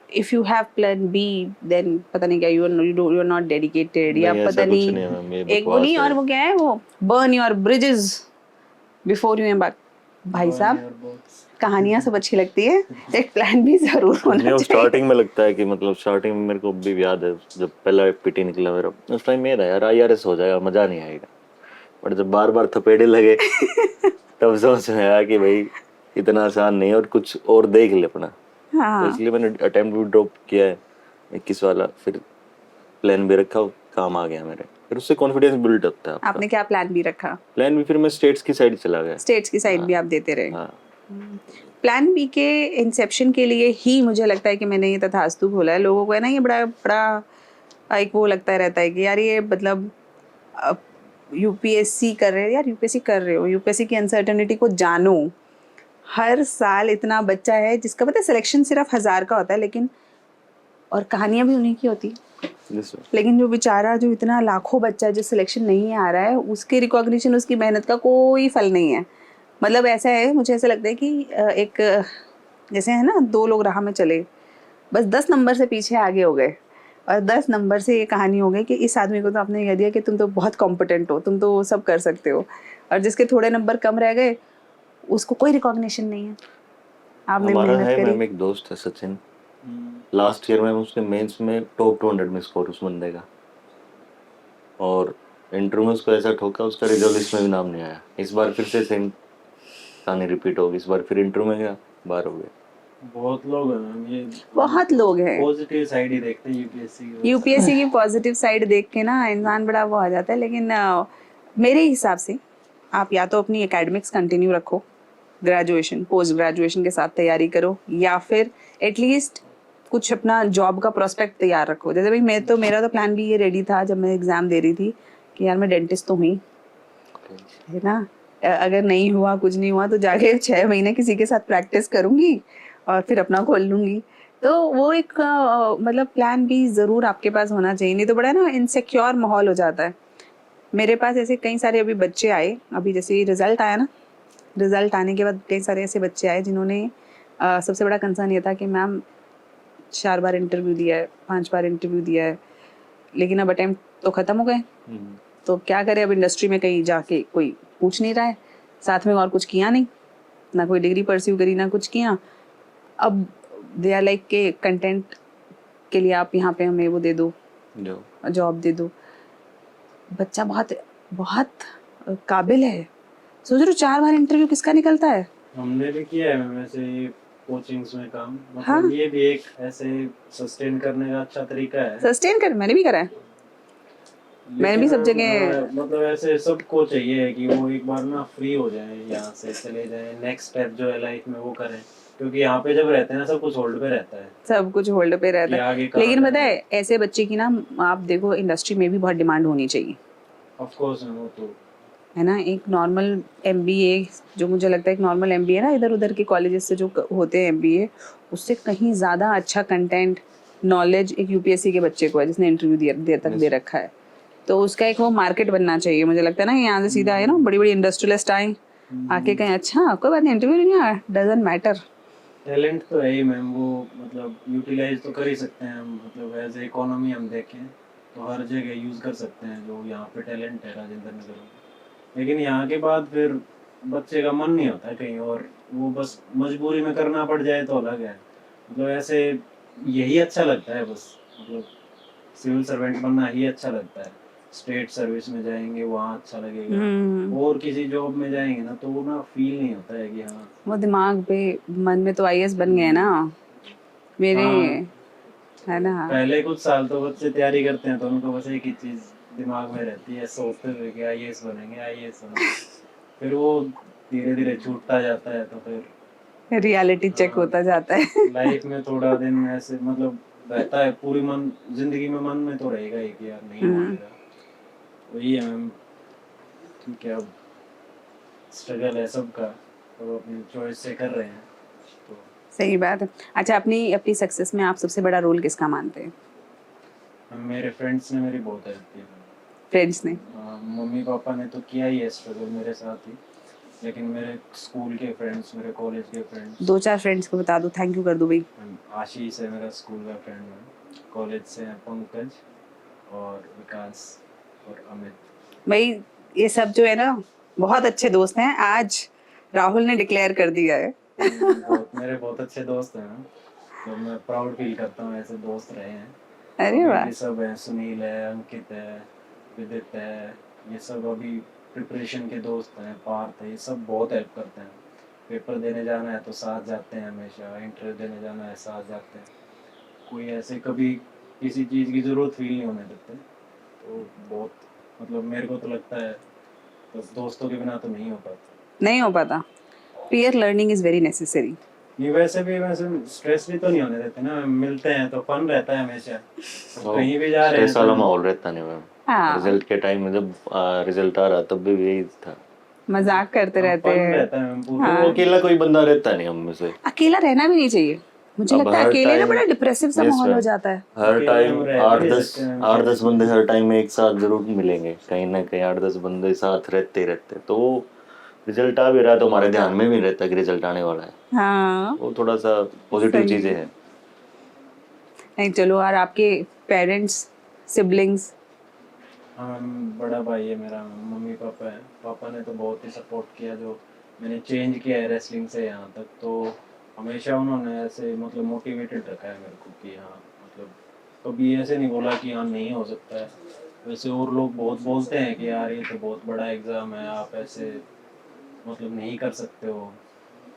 if you have plan B then पता नहीं क्या यू आर नॉट डेडिकेटेड, या नहीं, पता ऐसा कुछ नहीं नहीं है मैम, ये एक वो बकवास नहीं, और है। वो क्या है वो burn your bridges before you embark. भाई साहब और बहुत कहानियां सब अच्छी लगती है, एक प्लान भी जरूर नहीं, होना वो चाहिए। स्टार्टिंग में लगता है कि मतलब स्टार्टिंग में मेरे को भी याद है जब पहला पीटी निकला मेरा, उस टाइम ये था यार IRS हो जाएगा, मजा नहीं आएगा। बट जब बार बार थपेड़े लगे तब समझ में आया कि भाई इतना आसान नहीं है और कुछ और देख ले अपना। तो हाँ, इसलिए मैंने अटेम्प्ट भी ड्रॉप किया है 21 वाला, फिर प्लान भी रखा, काम आ गया मेरे, फिर उससे कॉन्फिडेंस बिल्ड होता है आपका। आपने क्या प्लान भी रखा? प्लान भी फिर मैं स्टेट्स की साइड चला गया। स्टेट्स की साइड भी हाँ आप देते रहे। हाँ। प्लान बी के इंसेप्शन के लिए ही मुझे लगता है कि मैंने ये तथास्तु खोला है। लोगों को है ना ये बड़ा बड़ा एक वो लगता रहता है कि यार ये मतलब यूपीएससी कर रहे हो, यार यूपीएससी कर रहे हो, यूपीएससी की अनसर्टेनिटी को जानो। हर साल इतना बच्चा है जिसका पता है सिलेक्शन सिर्फ 1000 का होता है, लेकिन और कहानियां भी उन्हीं की होती है। Yes, sir. लेकिन जो बेचारा जो इतना लाखों बच्चा है जो सिलेक्शन नहीं आ रहा है, उसके रिकॉग्निशन उसकी मेहनत का कोई फल नहीं है। मतलब ऐसा है, मुझे ऐसा लगता है कि एक जैसे है ना 2 लोग राह में चले, बस 10 नंबर से पीछे आगे हो गए, और 10 नंबर से ये कहानी हो गई कि इस आदमी को तो आपने कह दिया कि तुम तो बहुत कॉम्पिटेंट हो, तुम तो सब कर सकते हो, और जिसके थोड़े नंबर कम रह गए उसको कोई रिकॉग्निशन नहीं है। आपने हमारा मेहनत है करी। मैम एक दोस्त है सचिन, लास्ट ईयर में उसने मेंस में टॉप 200 में स्कोर उस बंदे का, और इंटरव्यू में उसको ऐसा ठोका उसका रिजल्ट लिस्ट में भी नाम नहीं आया। इस बार फिर से सेम कहानी रिपीट होगी, इस बार फिर इंटरव्यू में गया, बाहर हो गया। बहुत लोग हैं मैम, ये बहुत लोग हैं पॉजिटिव साइड ही देखते हैं यूपीएससी की। यूपीएससी की पॉजिटिव साइड देख के ना इंसान बड़ा वो आ जाता है। लेकिन मेरे हिसाब से आप या तो अपनी एकेडमिक्स कंटिन्यू रखो, ग्रेजुएशन पोस्ट ग्रेजुएशन के साथ तैयारी करो, या फिर एटलीस्ट कुछ अपना जॉब का प्रोस्पेक्ट तैयार रखो। जैसे भाई मेरा तो प्लान भी ये रेडी था जब मैं एग्ज़ाम दे रही थी कि यार मैं डेंटिस्ट तो हुई है ना, अगर नहीं हुआ कुछ नहीं हुआ तो जाके 6 महीने किसी के साथ प्रैक्टिस करूंगी और फिर अपना खोल लूंगी। तो वो एक मतलब प्लान भी ज़रूर आपके पास होना चाहिए, नहीं तो बड़ा ना इनसिक्योर माहौल हो जाता है। मेरे पास ऐसे कई सारे अभी बच्चे आए, अभी जैसे रिजल्ट आया ना, रिजल्ट आने के बाद कई सारे ऐसे बच्चे आए जिन्होंने सबसे बड़ा कंसर्न ये था कि मैम 4 बार इंटरव्यू दिया है, 5 बार इंटरव्यू दिया है, लेकिन अब अटेम्प्ट तो ख़त्म हो गए, तो क्या करें। अब इंडस्ट्री में कहीं जाके कोई पूछ नहीं रहा है, साथ में और कुछ किया नहीं, ना कोई डिग्री परस्यू करी ना कुछ किया। अब दे आर लाइक के कंटेंट के लिए आप यहाँ पे हमें वो दे दो, जो जॉब दे दो। बच्चा बहुत बहुत काबिल है, सोच रहे हो 4 बार इंटरव्यू किसका निकलता है। हमने भी किया है मैम ऐसे कोचिंग्स में काम, मतलब हाँ। ये भी एक ऐसे सस्टेन करने का अच्छा तरीका है। सस्टेन कर मैंने भी करा है, मैंने भी सब लेकिन, जगह मतलब ऐसे सबको चाहिए है कि वो एक बार ना फ्री हो जाए, यहाँ से चले जाए, नेक्स्ट स्टेप जो है लाइफ में वो करें, क्योंकि यहाँ पे जब रहते हैं ना सब कुछ होल्ड पे रहता है सब कुछ होल्ड पे रहता कि है। आगे कहाँ लेकिन जाना पता है ऐसे बच्चे की ना आप देखो इंडस्ट्री में भी बहुत डिमांड होनी चाहिए, ऑफ कोर्स वो तो है ना। एक नॉर्मल एमबीए, जो मुझे लगता है एक नॉर्मल एमबीए ना इधर उधर के कॉलेजेस से जो होते हैं एमबीए, उससे कहीं ज़्यादा अच्छा कंटेंट नॉलेज एक यूपीएससी के बच्चे को है जिसने इंटरव्यू देर तक दे रखा है। तो उसका एक वो मार्केट बनना चाहिए मुझे लगता है ना। यहाँ से सीधा है ना बड़ी बड़ी इंडस्ट्रियलिस्ट आए आके कहें अच्छा कोई बात नहीं इंटरव्यू नहीं आया, डजंट मैटर। टैलेंट तो है ही मैम, वो मतलब यूटिलाइज तो कर ही सकते हैं हम, मतलब एज ए इकोनॉमी हम देखें तो हर जगह यूज़ कर सकते हैं जो यहाँ पे टैलेंट है राजेंद्र नगर में। लेकिन यहाँ के बाद फिर बच्चे का मन नहीं होता है कहीं और, वो बस मजबूरी में करना पड़ जाए तो अलग है। मतलब ऐसे यही अच्छा लगता है बस, मतलब सिविल सर्वेंट बनना ही अच्छा लगता है। स्टेट सर्विस में जाएंगे वहाँ अच्छा लगेगा, और किसी जॉब में जाएंगे ना तो वो ना फील नहीं होता है कि हाँ वो दिमाग पे मन में तो आईएएस बन गए ना मेरे, हाँ। है ना। पहले कुछ साल तो बच्चे तैयारी करते हैं तो उनको बस एक ही चीज दिमाग में रहती है, सोचते हुए कि आईएएस बनेंगे आईएएस बनेंगे। फिर वो धीरे धीरे छूटता जाता है, तो फिर रियलिटी चेक होता जाता है। लाइफ में थोड़ा दिन ऐसे मतलब रहता है, पूरी मन जिंदगी में मन में तो रहेगा ही कि यार नहीं हो मेरा। वही है मैम, ठीक है अब स्ट्रगल है सबका, तो अपनी चॉइस से कर रहे हैं। तो सही बात है। अच्छा, अपनी अपनी सक्सेस में आप सबसे बड़ा रोल किसका मानते हैं? मेरे फ्रेंड्स ने मेरी बहुत हेल्प की। फ्रेंड्स ने? मम्मी पापा ने तो किया ही है स्ट्रगल मेरे साथ ही, लेकिन मेरे स्कूल के फ्रेंड्स, मेरे कॉलेज के फ्रेंड्स, 2-4 फ्रेंड्स को बता दो, थैंक यू कर दो भाई। आशीष है मेरा स्कूल का फ्रेंड है, कॉलेज से हैं पंकज और विकास और अमित। भाई ये सब जो है ना बहुत अच्छे दोस्त हैं, आज राहुल ने डिक्लेयर कर दिया है। मेरे बहुत अच्छे दोस्त हैं, तो मैं प्राउड फील करता हूँ ऐसे दोस्त रहे हैं। अरे अभी वाह। भी सब हैं, सुनील है, अंकित है, विदित है, ये सब अभी प्रिपरेशन के दोस्त हैं, पार्थ है, ये सब बहुत हेल्प करते हैं। पेपर देने जाना है तो साथ जाते हैं, हमेशा इंटरव्यू देने जाना है साथ जाते हैं। कोई ऐसे कभी किसी चीज़ की ज़रूरत फील नहीं होने देते। तो बहुत मतलब मेरे को तो लगता है बस दोस्तों के बिना तो नहीं हो पाता। नहीं हो पाता। Peer learning is very necessary. ये वैसे भी वैसे स्ट्रेस भी तो नहीं होने देते ना, मिलते हैं तो फन रहता है हमेशा, कहीं भी जा रहे हैं स्ट्रेस वाला तो माहौल रहता नहीं मैम। हाँ। रिजल्ट के टाइम में जब रिजल्ट आ रहा तब भी यही था। मजाक करते रहते फन हैं। रहता है पूरा। हाँ। वो अकेला कोई बंदा रहता नहीं हम में से। अकेला रहना भी नहीं चाहिए, मुझे अब लगता है हर अकेले ना टाइम बड़ा डिप्रेसिव सा Yes, माहौल हो ma'am. जाता है। हर अकेले टाइम हम रह भी नहीं सकते हैं। 8-10 बंदे हर टाइम में एक साथ जरूर मिलेंगे, कहीं ना कहीं 8-10 बंदे साथ रहते ही रहते हैं। तो रिजल्ट आ भी रहा है तो हमारे ध्यान में भी रहता है कि रिजल्ट आने वाला है। हाँ। वो थोड़ा सा पॉजिटिव सही चीजें है। हैं। नहीं चलो, और आपके पेरेंट्स, सिबलिंग्स? बड़ा भाई है मेरा, मम्मी पापा है, पापा ने तो बहुत ही सपोर्ट किया जो मैंने चेंज किया है रेसलिंग से यहाँ तक। तो हमेशा उन्होंने ऐसे मतलब मोटिवेटेड रखा है मेरे को कि हाँ मतलब कभी ऐसे नहीं बोला कि हाँ नहीं हो सकता है। वैसे और लोग बहुत बोलते हैं कि यार ये तो बहुत बड़ा एग्ज़ाम है, आप ऐसे मतलब नहीं कर सकते हो,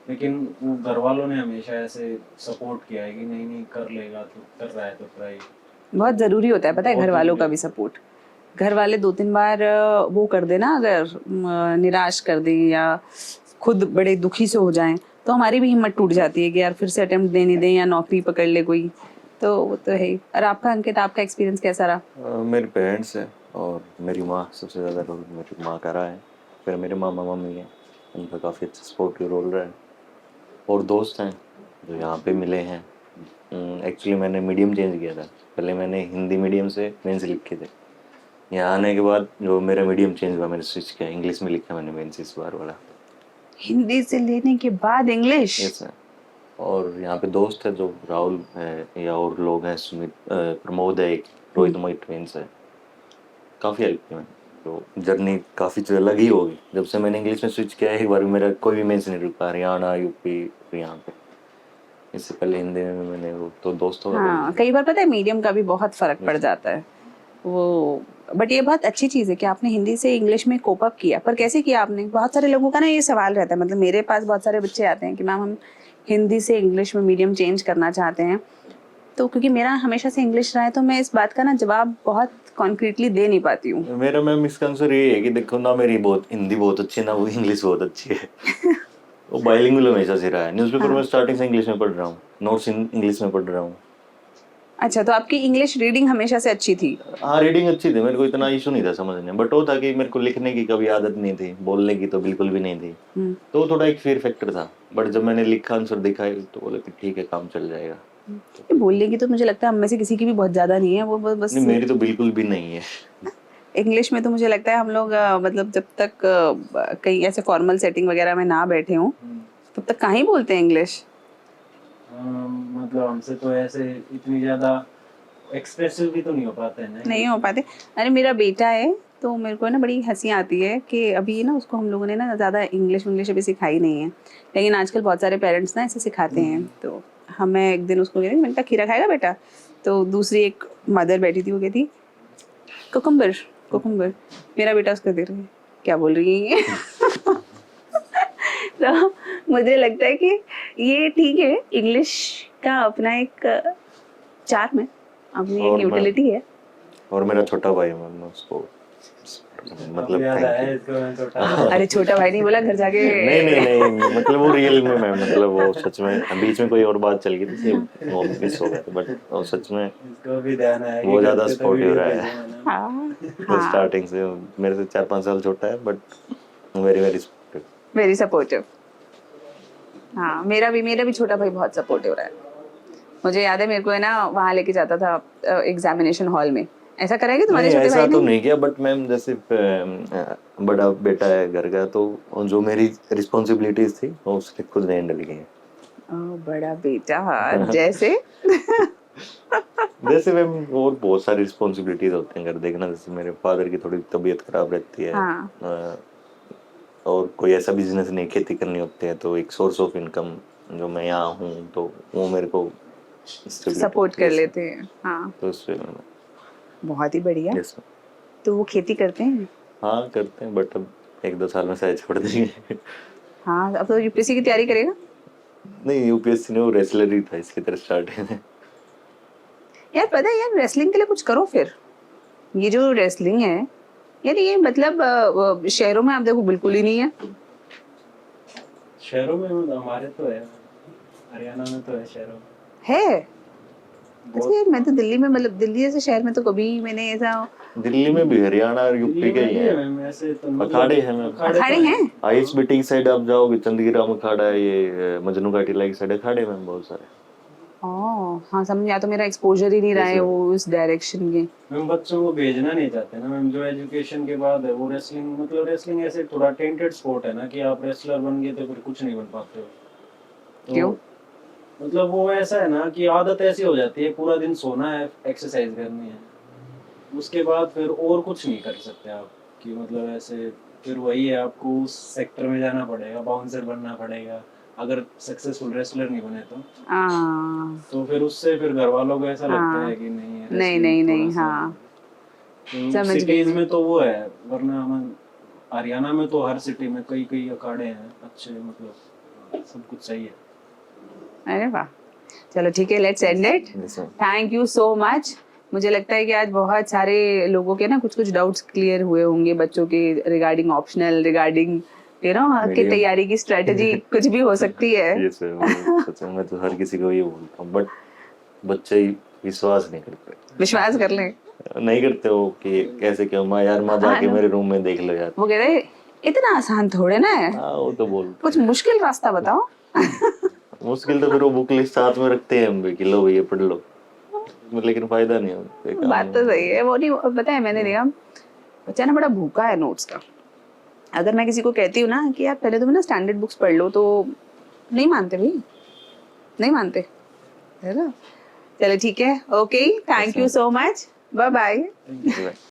लेकिन वो घर वालों ने हमेशा ऐसे सपोर्ट किया है कि नहीं नहीं कर लेगा, तो कर रहा है तो ट्राई। बहुत ज़रूरी होता है, पता है, बहुत घर वालों का ज़रूरी भी सपोर्ट। घर वाले 2-3 बार वो कर देना, अगर निराश कर दें या खुद बड़े दुखी से हो जाएं, तो हमारी भी हिम्मत टूट जाती है कि यार फिर से अटेम्प्ट देने दें या नौकरी पकड़ ले कोई। तो वो तो है ही। और आपका अंकित, आपका एक्सपीरियंस कैसा रहा? मेरे पेरेंट्स हैं और मेरी माँ, सबसे ज़्यादा रोल मेरी माँ का रहा है। फिर मेरे मामा मम्मी हैं, उनका काफ़ी अच्छा सपोर्टिव रोल रहा है। और दोस्त हैं जो यहाँ पे मिले हैं। एक्चुअली मैंने मीडियम चेंज किया था, पहले मैंने हिंदी मीडियम से मेंस लिखे थे। यहाँ आने के बाद जो मेरा मीडियम चेंज हुआ, मैंने स्विच किया, इंग्लिश में लिखा मैंने मेंस इस बार वाला। हिंदी से लेने के बाद इंग्लिश? Yes sir. और यहाँ पे दोस्त है जो राहुल है या और लोग हैं, सुमित, प्रमोद है, एक रोहित मोहित ट्विंस है। काफ़ी हेल्प की मैंने। तो जर्नी काफ़ी जो अलग ही होगी जब से मैंने इंग्लिश में स्विच किया है। एक बार भी मेरा कोई भी मेंस नहीं रुका, हरियाणा यूपी यहाँ पे। इससे पहले हिंदी में मैंने वो तो दोस्तों का हाँ, कई बार पता है मीडियम का भी बहुत फर्क पड़ जाता है वो। बट ये बहुत अच्छी चीज़ है कि आपने हिंदी से इंग्लिश में कोप अप किया। पर कैसे किया आपने? बहुत सारे लोगों का ना ये सवाल रहता है, मतलब मेरे पास बहुत सारे बच्चे आते हैं कि मैम हम हिंदी से इंग्लिश में मीडियम चेंज करना चाहते हैं। तो क्योंकि मेरा हमेशा से इंग्लिश रहा है, तो मैं इस बात का ना जवाब बहुत कॉन्क्रीटली दे नहीं पाती हूँ। मेरा मैम इसका आंसर ये है कि देखो ना, मेरी बहुत हिंदी बहुत अच्छी है ना वो इंग्लिश बहुत अच्छी है। वो बाइलिंगुअल हमेशा से रहा है। न्यूज़पेपर में स्टार्टिंग से इंग्लिश में पढ़ रहा हूँ, नोट्स इंग्लिश में पढ़ रहा हूँ। अच्छा, तो आपकी इंग्लिश रीडिंग हमेशा से अच्छी थी? हाँ, रीडिंग अच्छी थी, मेरे को इतना इशू नहीं था समझने, बट वो था कि मेरे को लिखने की कभी आदत नहीं थी, बोलने की तो बिल्कुल भी नहीं थी। तो वो थोड़ा एक फियर फैक्टर था। बट जब मैंने लिखा, आंसर दिखाई, तो बोले कि ठीक है, काम चल जाएगा। ये बोलने की तो मुझे लगता है हम में से किसी की भी बहुत ज़्यादा नहीं है, वो बस नहीं, मेरी तो बिल्कुल भी नहीं है। इंग्लिश में तो मुझे लगता है हम लोग मतलब जब तक कहीं ऐसे फॉर्मल सेटिंग वगैरह में ना बैठे हों तब तक कहाँ ही बोलते हैं इंग्लिश। मतलब हमसे तो ऐसे इतनी ज़्यादा एक्सप्रेसिव भी तो नहीं हो पाते हैं ना। नहीं हो पाते। अरे मेरा बेटा है, तो मेरे को ना बड़ी हंसी आती है कि अभी ना उसको हम लोगों ने ना ज़्यादा इंग्लिश अभी सिखाई नहीं है, लेकिन आजकल बहुत सारे पेरेंट्स ना ऐसे सिखाते हैं। तो हमें एक दिन उसको कहती, मैंने कहा खीरा खाएगा बेटा? तो दूसरी एक मदर बैठी थी, वो कहती कुकुम्बर कुकुम्बर। मेरा बेटा उसको देख रहा है, क्या बोल रही है ये? तो मुझे लगता है कि ये ठीक है, इंग्लिश का अपना एक चार्म है, अपनी एक और मैं- यूटिलिटी है। और मेरा छोटा भाई है, मैं उसको मतलब याद thank आया you। इसको, मैं छोटा अरे छोटा भाई नहीं बोला, घर जाके नहीं नहीं नहीं, मतलब वो रियल में मैं, मतलब वो सच में, बीच में कोई और बात चल गई थी, वो मिस हो गया था, बट वो सच में इसको भी ध्यान आया वो कि ज़्यादा घर पे तो सपोर्टिव वीडियो रहा है। भेजे मैंने। हाँ वो हाँ, स्टार्टिंग से मेरे से 4-5 साल छोटा है, but very very supportive. Very supportive. हाँ मेरा भी छोटा भाई बहुत सपोर्टिव रहा है। मुझे याद है मेरे को है ना वहाँ लेके जाता था एग्जामिनेशन हॉल में। ऐसा करेंगे तुम्हारे नहीं छोटे ऐसा भाई तो ने? नहीं किया, बट मैम जैसे बड़ा बेटा है घर का, तो जो मेरी रिस्पॉन्सिबिलिटीज थी वो उसने खुद हैंडल की है। ओह, बड़ा बेटा जैसे जैसे मैम और बहुत सारी रिस्पॉन्सिबिलिटीज होते हैं घर देखना, जैसे मेरे फादर की थोड़ी तबीयत खराब रहती है, हाँ और कोई ऐसा बिजनेस नहीं, खेती करनी होती है, तो एक सोर्स ऑफ इनकम जो मैं यहाँ हूँ तो वो मेरे को सपोर्ट कर लेते हैं। हाँ तो उससे बहुत ही बढ़िया। यस तो वो खेती करते हैं? हाँ करते हैं, बट अब 1-2 साल में शायद छोड़ देंगे। हाँ अब तो यूपीएससी की तैयारी करेगा? नहीं यूपीएससी नहीं, वो रेसलर ही था, इसकी तरह स्टार्ट है। यार पता है यार रेसलिंग के लिए कुछ करो फिर। ये जो रेसलिंग है यार ये मतलब शहरों में आप देखो बिल्कुल ही नहीं है। शहरों में मतलब हमारे तो है, हरियाणा में तो है शहरों में। है अच्छा यार मैं तो दिल्ली में मतलब दिल्ली जैसे शहर में तो कभी मैंने ऐसा। दिल्ली में भी, हरियाणा और दिल्ली यूपी के में ही भी है। है मैम, ऐसे तो मतलब अखाड़े हैं मैम। अखाड़े हैं? आईएसबीटी की साइड आप जाओगे, चंदगीरा में अखाड़ा है, ये मजनू का टीला की साइड अखाड़े में बहुत सारे। ओह हाँ समझ या तो मेरा एक्सपोजर ही नहीं रहा है वो उस डायरेक्शन के। मैम बच्चों को भेजना नहीं चाहते ना मैम, जो एजुकेशन के बाद है वो रेसलिंग, मतलब रेसलिंग ऐसे थोड़ा टेंटेड स्पोर्ट है ना कि आप रेसलर बन गए तो फिर कुछ नहीं बन पाते हो। तो क्यों? मतलब वो ऐसा है ना कि आदत ऐसी हो जाती है, पूरा दिन सोना है, एक्सरसाइज करनी है, उसके बाद फिर और कुछ नहीं कर सकते आप, कि मतलब ऐसे फिर वही है, आपको उस सेक्टर में जाना पड़ेगा, बाउंसर बनना पड़ेगा अगर सक्सेसफुल रेसलर नहीं बने तो फिर उससे फिर घर वालों को ऐसा लगता हाँ है कि नहीं है नहीं wrestling नहीं थोड़ा नहीं सा, हाँ तो समझ गई सिटीज मैं। में तो वो है, वरना हम हरियाणा में तो हर सिटी में कई कई अखाड़े हैं अच्छे, मतलब सब कुछ सही है। अरे वाह चलो ठीक है let's end it. Yes, ma'am. Thank you so much. मुझे लगता है कि आज बहुत सारे लोगों के ना कुछ कुछ डाउट्स क्लियर हुए होंगे बच्चों के regarding optional regarding you know की Medium. तैयारी की स्ट्रेटजी कुछ भी हो सकती है। Yes, sir, वो सच में मैं तो हर किसी को ये बोलता हूँ, बट बच्चे ही विश्वास नहीं करते। विश्वास कर लें। नहीं करते हो कि कैसे क्यों, माँ यार माँ जाके हाँ, मेरे रूम में देख लो यार। वो कह रहे इतना आसान थोड़े ना है हाँ वो तो बोलते कुछ मुश्किल रास्ता बताओ। हैं। मुश्किल तो फिर वो बुक लिस्ट साथ में रखते हैं हम भी कि लो भैया पढ़ लो, लेकिन फायदा नहीं होता। बात तो सही है वो नहीं पता है मैंने देखा बच्चा ना बड़ा भूखा है नोट्स का। अगर मैं किसी को कहती हूँ ना कि यार पहले तुम ना स्टैंडर्ड बुक्स पढ़ लो तो नहीं मानते भाई नहीं मानते है ना। चलो ठीक है okay thank you so much bye bye. Right.